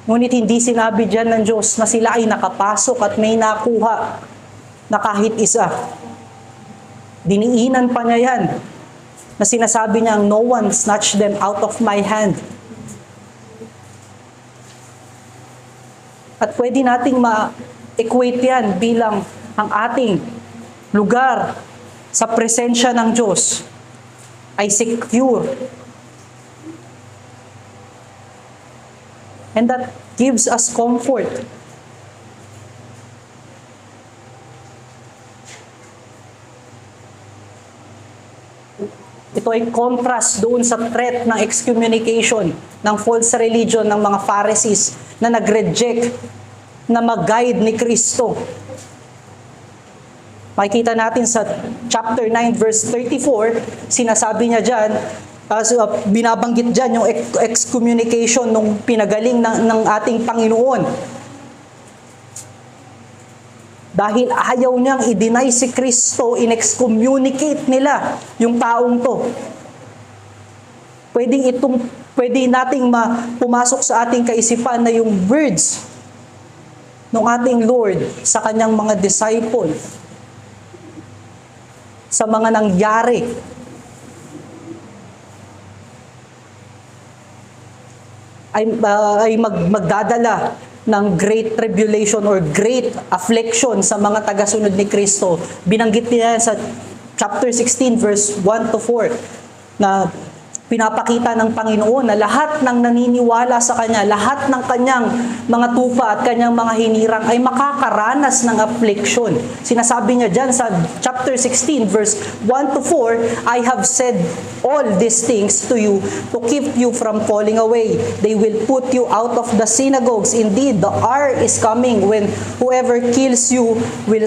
Ngunit hindi sinabi dyan ng Diyos na sila ay nakapasok at may nakuha na kahit isa. Diniinan pa niya yan, na sinasabi niya, no one snatched them out of my hand. At pwede nating ma-equate yan bilang ang ating lugar sa presensya ng Diyos ay secure. And that gives us comfort. Ito ay contrast doon sa threat ng excommunication ng false religion ng mga Pharisees na nag-reject na mag-guide ni Kristo. Makikita natin sa chapter 9 verse 34, sinasabi niya dyan, binabanggit dyan yung excommunication nung pinagaling ng ating Panginoon. Dahil ayaw niyang i-deny si Kristo, in-excommunicate nila yung taong to. Pwede nating pumasok sa ating kaisipan na yung words ng ating Lord sa kanyang mga disciple, sa mga nangyari, ay magdadala ng great tribulation or great affliction sa mga tagasunod ni Kristo. Binanggit niya sa chapter 16 verse 1 to 4 na pinapakita ng Panginoon na lahat ng naniniwala sa Kanya, lahat ng Kanyang mga tupa at Kanyang mga hinirang ay makakaranas ng affliction. Sinasabi niya dyan sa chapter 16 verse 1 to 4, I have said all these things to you to keep you from falling away. They will put you out of the synagogues. Indeed, the hour is coming when whoever kills you will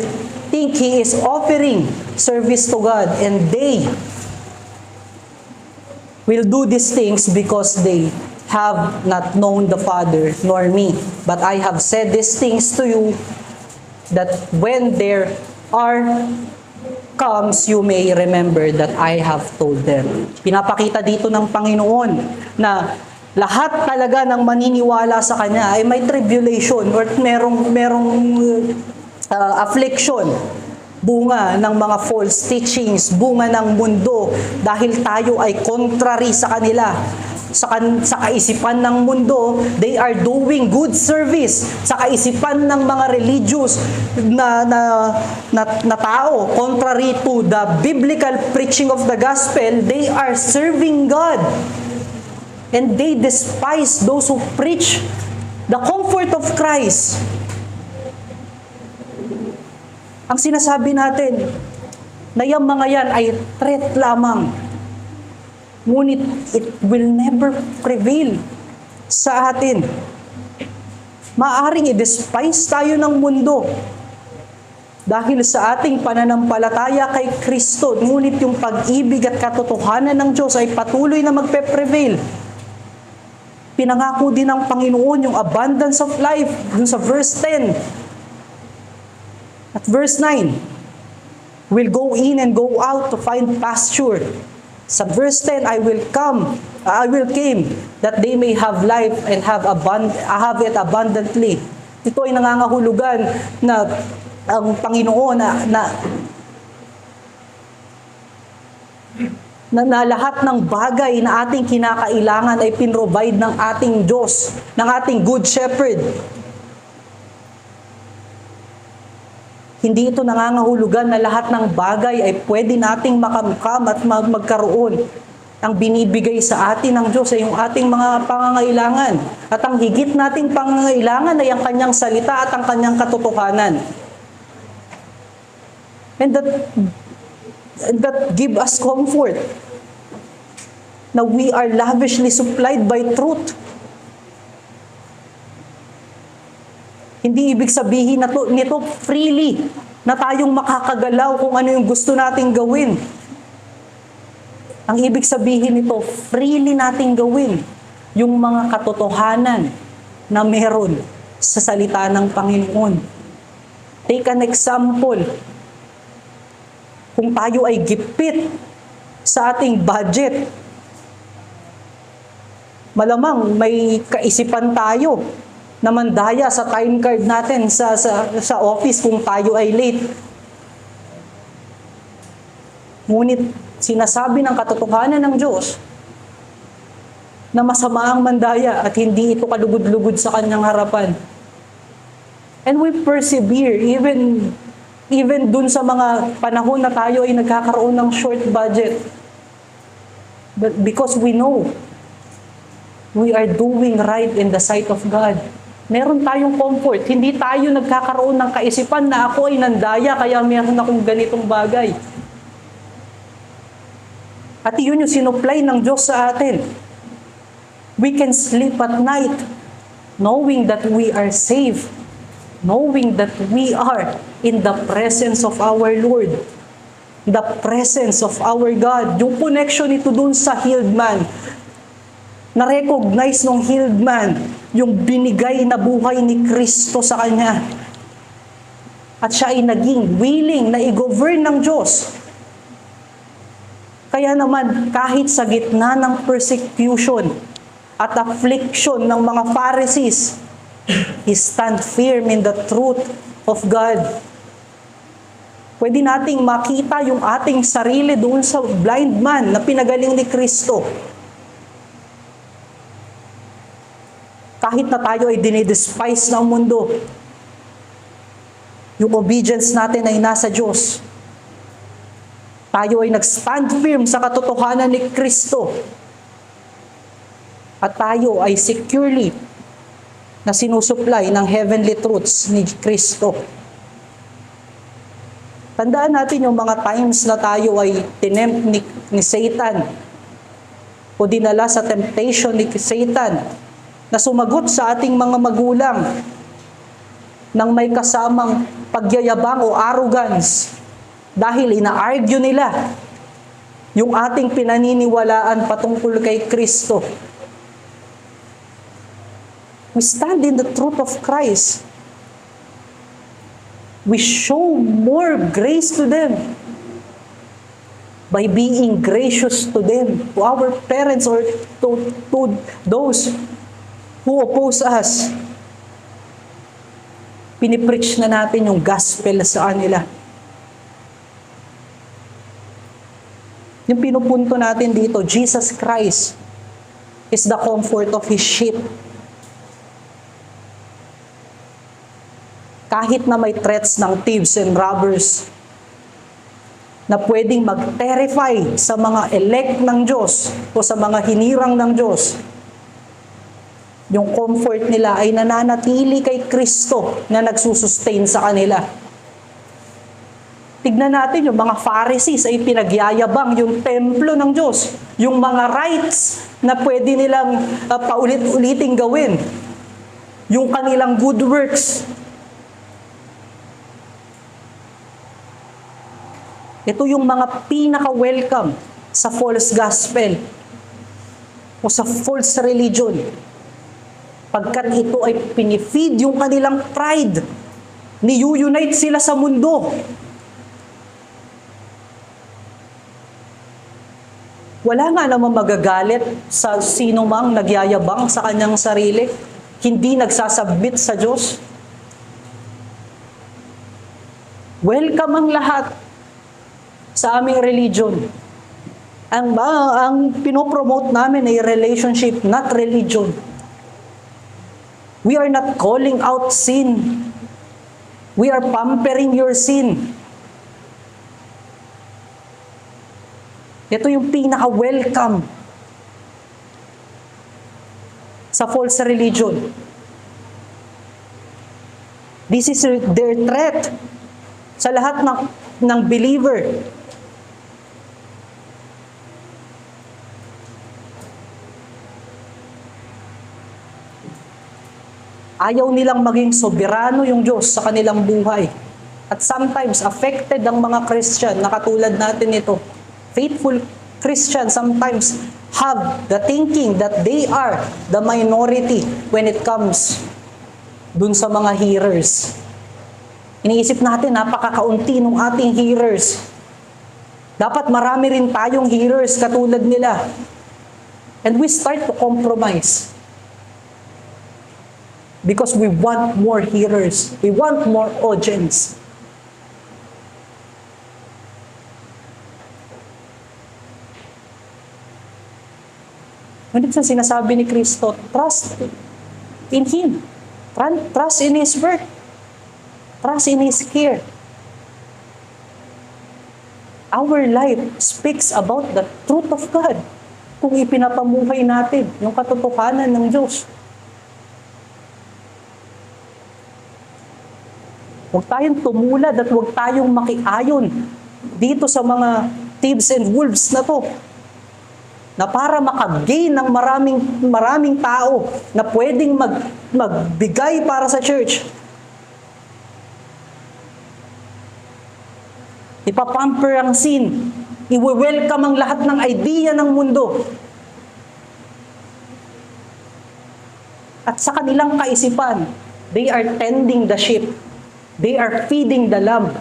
think he is offering service to God, and they will do these things because they have not known the Father nor me. But I have said these things to you, that when there are comes, you may remember that I have told them. Pinapakita dito ng Panginoon na lahat talaga ng maniniwala sa Kanya ay may tribulation or merong affliction. Bunga ng mga false teachings, bunga ng mundo, dahil tayo ay contrary sa kanila. Sa kaisipan ng mundo, they are doing good service. Sa kaisipan ng mga religious na tao, contrary to the biblical preaching of the gospel, they are serving God. And they despise those who preach the comfort of Christ. Ang sinasabi natin na yung mga yan ay threat lamang. Ngunit it will never prevail sa atin. Maaaring i-despise tayo ng mundo dahil sa ating pananampalataya kay Kristo. Ngunit yung pag-ibig at katotohanan ng Diyos ay patuloy na magpe-prevail. Pinangako din ng Panginoon yung abundance of life dun sa verse 10. At verse 9, we'll go in and go out to find pasture. Sa verse 10, I will came that they may have life and have it abundantly. Ito ay nangangahulugan na ang Panginoon na lahat ng bagay na ating kinakailangan ay pinrovide ng ating Diyos, ng ating Good Shepherd. Hindi ito nangangahulugan na lahat ng bagay ay pwede nating makamkam at magkaroon. Ang binibigay sa atin ng Diyos ay yung ating mga pangangailangan. At ang higit nating pangangailangan ay ang Kanyang salita at ang Kanyang katotohanan. And that give us comfort. Na we are lavishly supplied by truth. Hindi ibig sabihin nito freely na tayong makakagalaw kung ano yung gusto nating gawin. Ang ibig sabihin nito, freely nating gawin yung mga katotohanan na meron sa salita ng Panginoon. Take an example. Kung tayo ay gipit sa ating budget, malamang may kaisipan tayo na mandaya sa time card natin sa office kung tayo ay late. Ngunit sinasabi ng katotohanan ng Diyos na masama ang mandaya at hindi ito kalugod-lugod sa Kanyang harapan. And we persevere even dun sa mga panahon na tayo ay nagkakaroon ng short budget. But because we know we are doing right in the sight of God. Meron tayong comfort. Hindi tayo nagkakaroon ng kaisipan na ako ay nandaya kaya meron akong ganitong bagay. At yun yung sinupply ng Diyos sa atin. We can sleep at night knowing that we are safe, knowing that we are in the presence of our Lord, the presence of our God. Yung connection ito dun sa healed man, na-recognize ng healed man yung binigay na buhay ni Kristo sa kanya. At siya ay naging willing na i-govern ng Diyos. Kaya naman, kahit sa gitna ng persecution at affliction ng mga Pharisees, stand firm in the truth of God. Pwede nating makita yung ating sarili doon sa blind man na pinagaling ni Kristo. Kahit na tayo ay dinidespise ng mundo, yung obedience natin ay nasa Diyos. Tayo ay nag-stand firm sa katotohanan ni Kristo. At tayo ay securely na sinusupply ng heavenly truths ni Kristo. Tandaan natin yung mga times na tayo ay tinempt ni Satan o dinala sa temptation ni Satan na sumagot sa ating mga magulang nang may kasamang pagyayabang o arrogance dahil ina-argue nila yung ating pinaniniwalaan patungkol kay Kristo. We stand in the truth of Christ. We show more grace to them by being gracious to them, to our parents or to those who oppose us. Pinipreach na natin yung gospel sa kanila. Yung pinupunto natin dito, Jesus Christ is the comfort of His sheep. Kahit na may threats ng thieves and robbers na pwedeng mag-terrify sa mga elect ng Diyos o sa mga hinirang ng Diyos, yung comfort nila ay nananatili kay Kristo na nagsusustain sa kanila. Tignan natin yung mga Pharisees ay pinagyayabang yung templo ng Diyos, yung mga rights na pwede nilang paulit-uliting gawin, yung kanilang good works. Ito yung mga pinaka-welcome sa false gospel o sa false religion. Pagkat ito ay pinifeed yung kanilang pride, ni-unite sila sa mundo. Wala nga naman magagalit sa sino mang nagyayabang sa kanyang sarili, hindi nagsasubmit sa Diyos. Welcome ang lahat sa aming religion. Ang pinopromote namin ay relationship, not religion. We are not calling out sin. We are pampering your sin. Ito yung pinaka-welcome sa false religion. This is their threat sa lahat ng believer. Ayaw nilang maging soberano yung Diyos sa kanilang buhay. At sometimes, affected ang mga Christian na katulad natin ito. Faithful Christians sometimes have the thinking that they are the minority when it comes dun sa mga hearers. Iniisip natin, napakakaunti ng ating hearers. Dapat marami rin tayong hearers katulad nila. And we start to compromise. Because we want more hearers. We want more audience. Ngunit sa sinasabi ni Kristo, trust in Him. Trust in His work. Trust in His care. Our life speaks about the truth of God. Kung ipinapamuhay natin yung katotohanan ng Diyos. Huwag tayong tumulad at huwag tayong makiayon dito sa mga thieves and wolves na to. Na para makagain ng maraming tao na pwedeng magbigay para sa church. Ipapamper ang sin. I-welcome ang lahat ng idea ng mundo. At sa kanilang kaisipan, they are tending the sheep. They are feeding the lamb.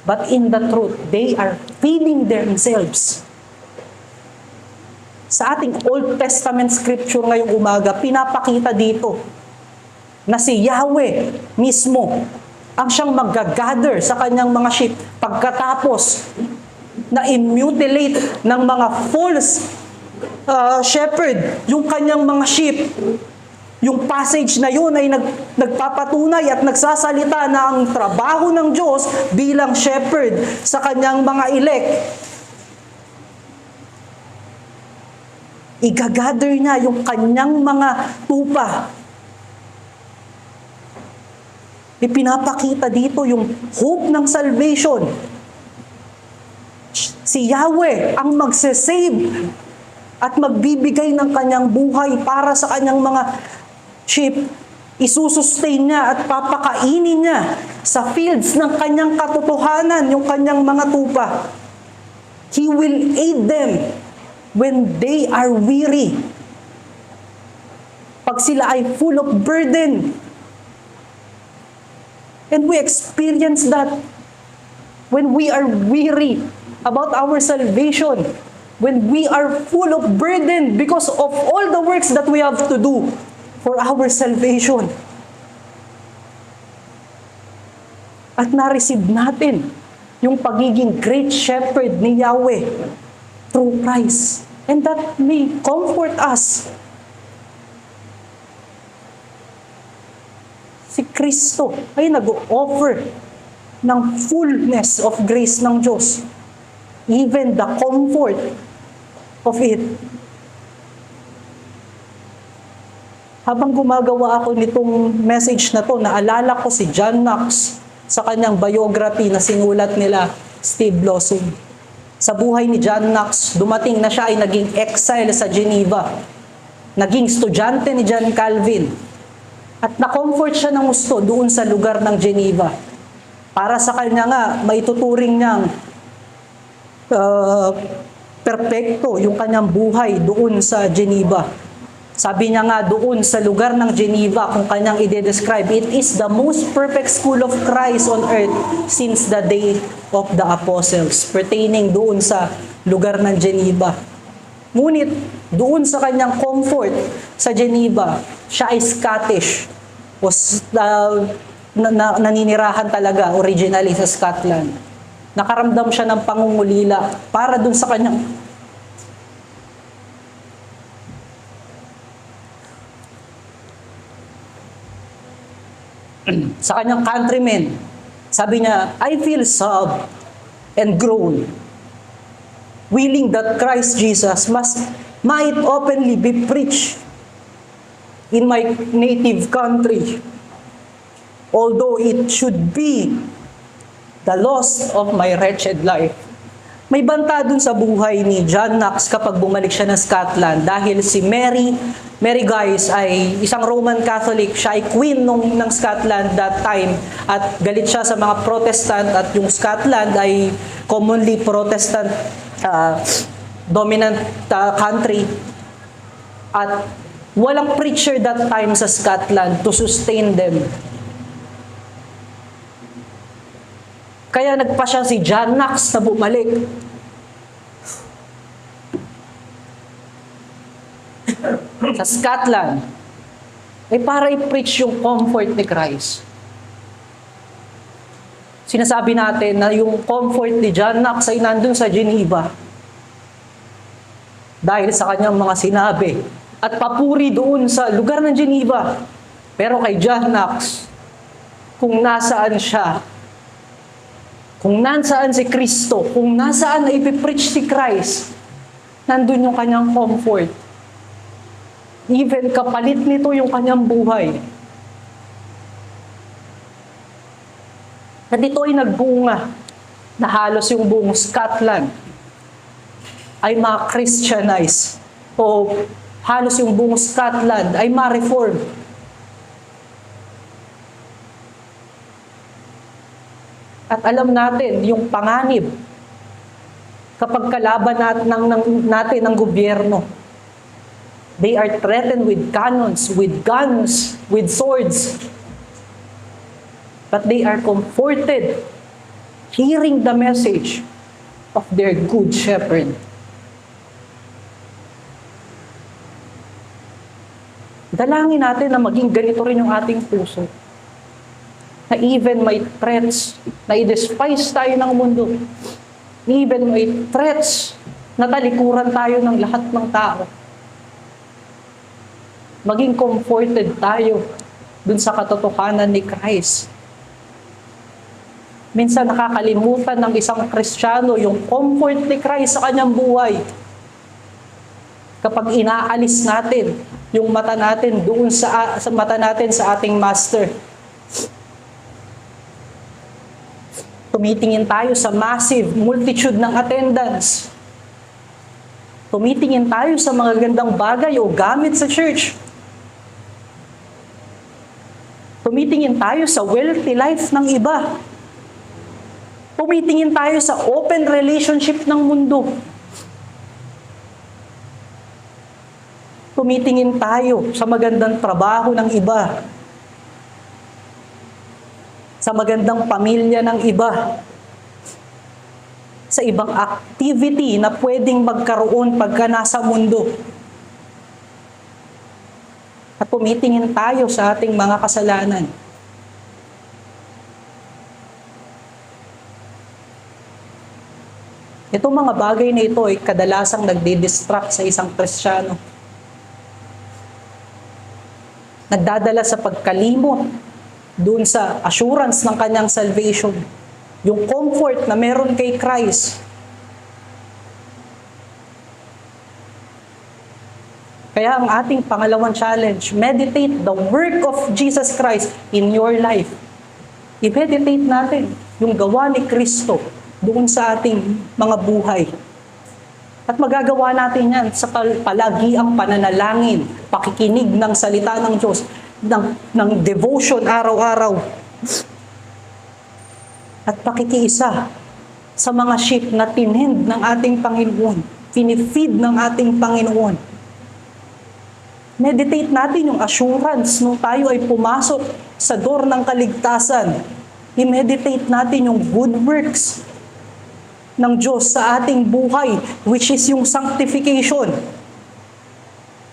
But in the truth, they are feeding themselves. Sa ating Old Testament scripture ngayong umaga, pinapakita dito na si Yahweh mismo ang siyang mag-gather sa kanyang mga sheep pagkatapos na immutilate ng mga false shepherd yung kanyang mga sheep. Yung passage na yun ay nagpapatunay at nagsasalita na ang trabaho ng Diyos bilang shepherd sa kanyang mga elect. Igagather niya yung kanyang mga tupa. Ipinapakita dito yung hope ng salvation. Si Yahweh ang magsasave at magbibigay ng kanyang buhay para sa kanyang mga sheep. Isusustain niya at papakainin niya sa fields ng kanyang katotohanan, yung kanyang mga tupa. He will aid them when they are weary. Pag sila ay full of burden. And we experience that when we are weary about our salvation, when we are full of burden because of all the works that we have to do for our salvation. At na-receive natin yung pagiging great shepherd ni Yahweh through Christ. And that may comfort us. Si Kristo ay nag-offer ng fullness of grace ng Diyos. Even the comfort of it. Habang gumagawa ako nitong message na to, naalala ko si John Knox sa kanyang biography na sinulat nila Steve Blossom. Sa buhay ni John Knox, dumating na siya ay naging exile sa Geneva. Naging estudyante ni John Calvin. At na-comfort siya ng gusto doon sa lugar ng Geneva. Para sa kanya nga, maituturing niyang perpekto yung kanyang buhay doon sa Geneva. Sabi niya nga doon sa lugar ng Geneva, kung kanyang i-describe, it is the most perfect school of Christ on earth since the day of the apostles, pertaining doon sa lugar ng Geneva. Ngunit doon sa kanyang comfort sa Geneva, siya ay Scottish. Naninirahan talaga originally sa Scotland. Nakaramdam siya ng pangungulila para doon sa kanyang countrymen. Sabi niya, I feel sad and groan, willing that Christ Jesus might openly be preached in my native country, although it should be the loss of my wretched life. May banta dun sa buhay ni John Knox kapag bumalik siya ng Scotland dahil si Mary Guys ay isang Roman Catholic. Siya ay queen ng Scotland that time at galit siya sa mga Protestant at yung Scotland ay commonly Protestant dominant country at walang preacher that time sa Scotland to sustain them. Kaya nagpa siya si John Knox na bumalik. Sa Scotland. Para i-preach yung comfort ni Christ. Sinasabi natin na yung comfort ni John Knox ay nandun sa Geneva. Dahil sa kanyang mga sinabi. At papuri doon sa lugar ng Geneva. Pero kay John Knox, kung nasaan siya, kung nasaan si Kristo, kung nasaan na ipipreach si Christ, nandun yung kanyang comfort. Even kapalit nito yung kanyang buhay. At ito ay nagbunga na halos yung buong Scotland ay ma-Christianize. O halos yung buong Scotland ay ma-reform. At alam natin, yung panganib, kapag kalaban natin ang gobyerno, they are threatened with cannons, with guns, with swords. But they are comforted hearing the message of their good shepherd. Dalangin natin na maging ganito rin yung ating puso. Na even may threats, na i-despise tayo ng mundo. Even may threats, na talikuran tayo ng lahat ng tao. Maging comforted tayo dun sa katotohanan ni Christ. Minsan nakakalimutan ng isang Kristiyano yung comfort ni Christ sa kanyang buhay. Kapag inaalis natin yung mata natin doon sa mata natin sa ating Master. Tumitingin tayo sa massive multitude ng attendance. Tumitingin tayo sa mga gandang bagay o gamit sa church. Tumitingin tayo sa wealthy life ng iba. Tumitingin tayo sa open relationship ng mundo. Tumitingin tayo sa magandang trabaho ng iba. Sa magandang pamilya ng iba. Sa ibang activity na pwedeng magkaroon pagka nasa mundo. At tumitingin tayo sa ating mga kasalanan. Itong mga bagay na ito ay kadalasang nagdi-distract sa isang Kristiyano. Nagdadala sa pagkalimot dun sa assurance ng kanyang salvation. Yung comfort na meron kay Christ. Kaya ang ating pangalawang challenge, meditate the work of Jesus Christ in your life. I-meditate natin yung gawa ni Kristo doon sa ating mga buhay. At magagawa natin yan sa palagiang pananalangin, pakikinig ng salita ng Diyos, ng devotion araw-araw. At pakikiisa sa mga sheep na tinend ng ating Panginoon, pinifeed ng ating Panginoon. Meditate natin yung assurance nung tayo ay pumasok sa door ng kaligtasan. I-meditate natin yung good works ng Diyos sa ating buhay, which is yung sanctification.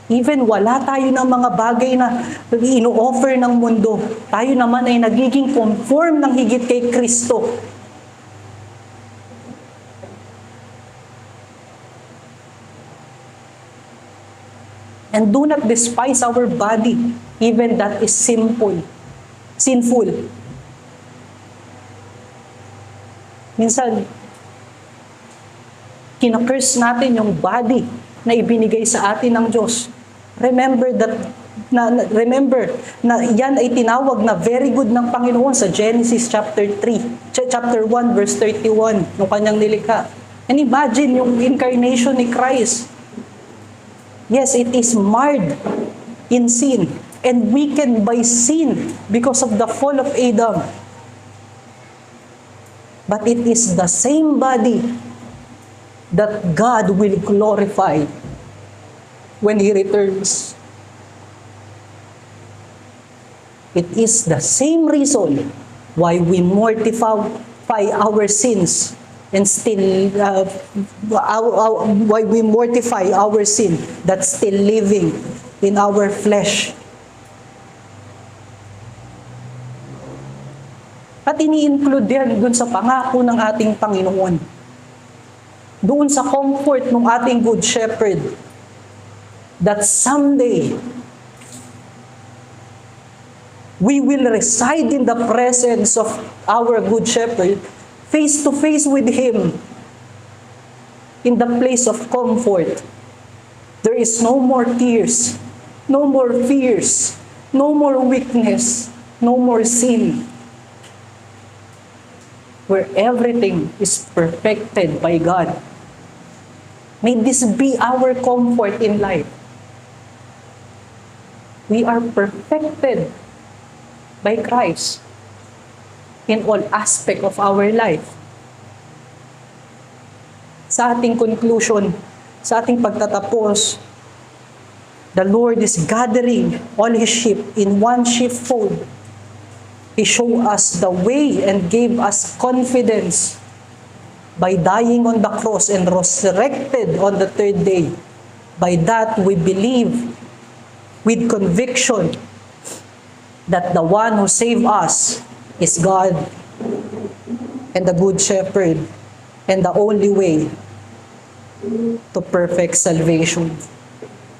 Even wala tayo ng mga bagay na ino-offer ng mundo, tayo naman ay nagiging conform ng higit kay Kristo. And do not despise our body, even that is sinful. Minsan, kinakurse natin yung body na ibinigay sa atin ng Diyos. Remember na yan ay tinawag na very good ng Panginoon sa Genesis chapter 1 verse 31 ng kanyang nilikha. And imagine yung incarnation ni Christ. Yes, it is marred in sin and weakened by sin because of the fall of Adam. But it is the same body that God will glorify when He returns. It is the same reason why we mortify our sins and still why we mortify our sin that's still living in our flesh. At ini-include yan dun sa pangako ng ating Panginoon. Doon sa comfort ng ating Good Shepherd, that someday, we will reside in the presence of our Good Shepherd, face to face with Him, in the place of comfort. There is no more tears, no more fears, no more weakness, no more sin, where everything is perfected by God. May this be our comfort in life. We are perfected by Christ in all aspect of our life. Sa ating conclusion, sa ating pagtatapos, the Lord is gathering all His sheep in one sheepfold. He showed us the way and gave us confidence by dying on the cross and resurrected on the third day. By that we believe with conviction that the one who saved us is God and the Good Shepherd and the only way to perfect salvation.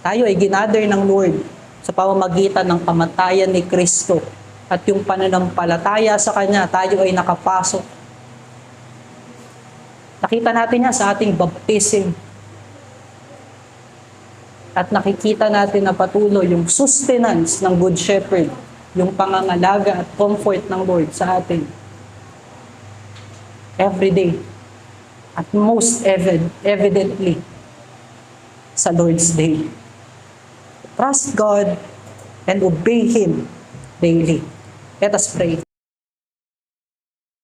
Tayo ay ginather ng Lord sa pamamagitan ng kamatayan ni Kristo at yung pananampalataya sa Kanya, tayo ay nakapasok. Nakita natin yan sa ating baptism. At nakikita natin na patuloy yung sustenance ng Good Shepherd, yung pangangalaga at comfort ng Lord sa atin. Every day. At most evidently sa Lord's Day. Trust God and obey Him daily. Let us pray.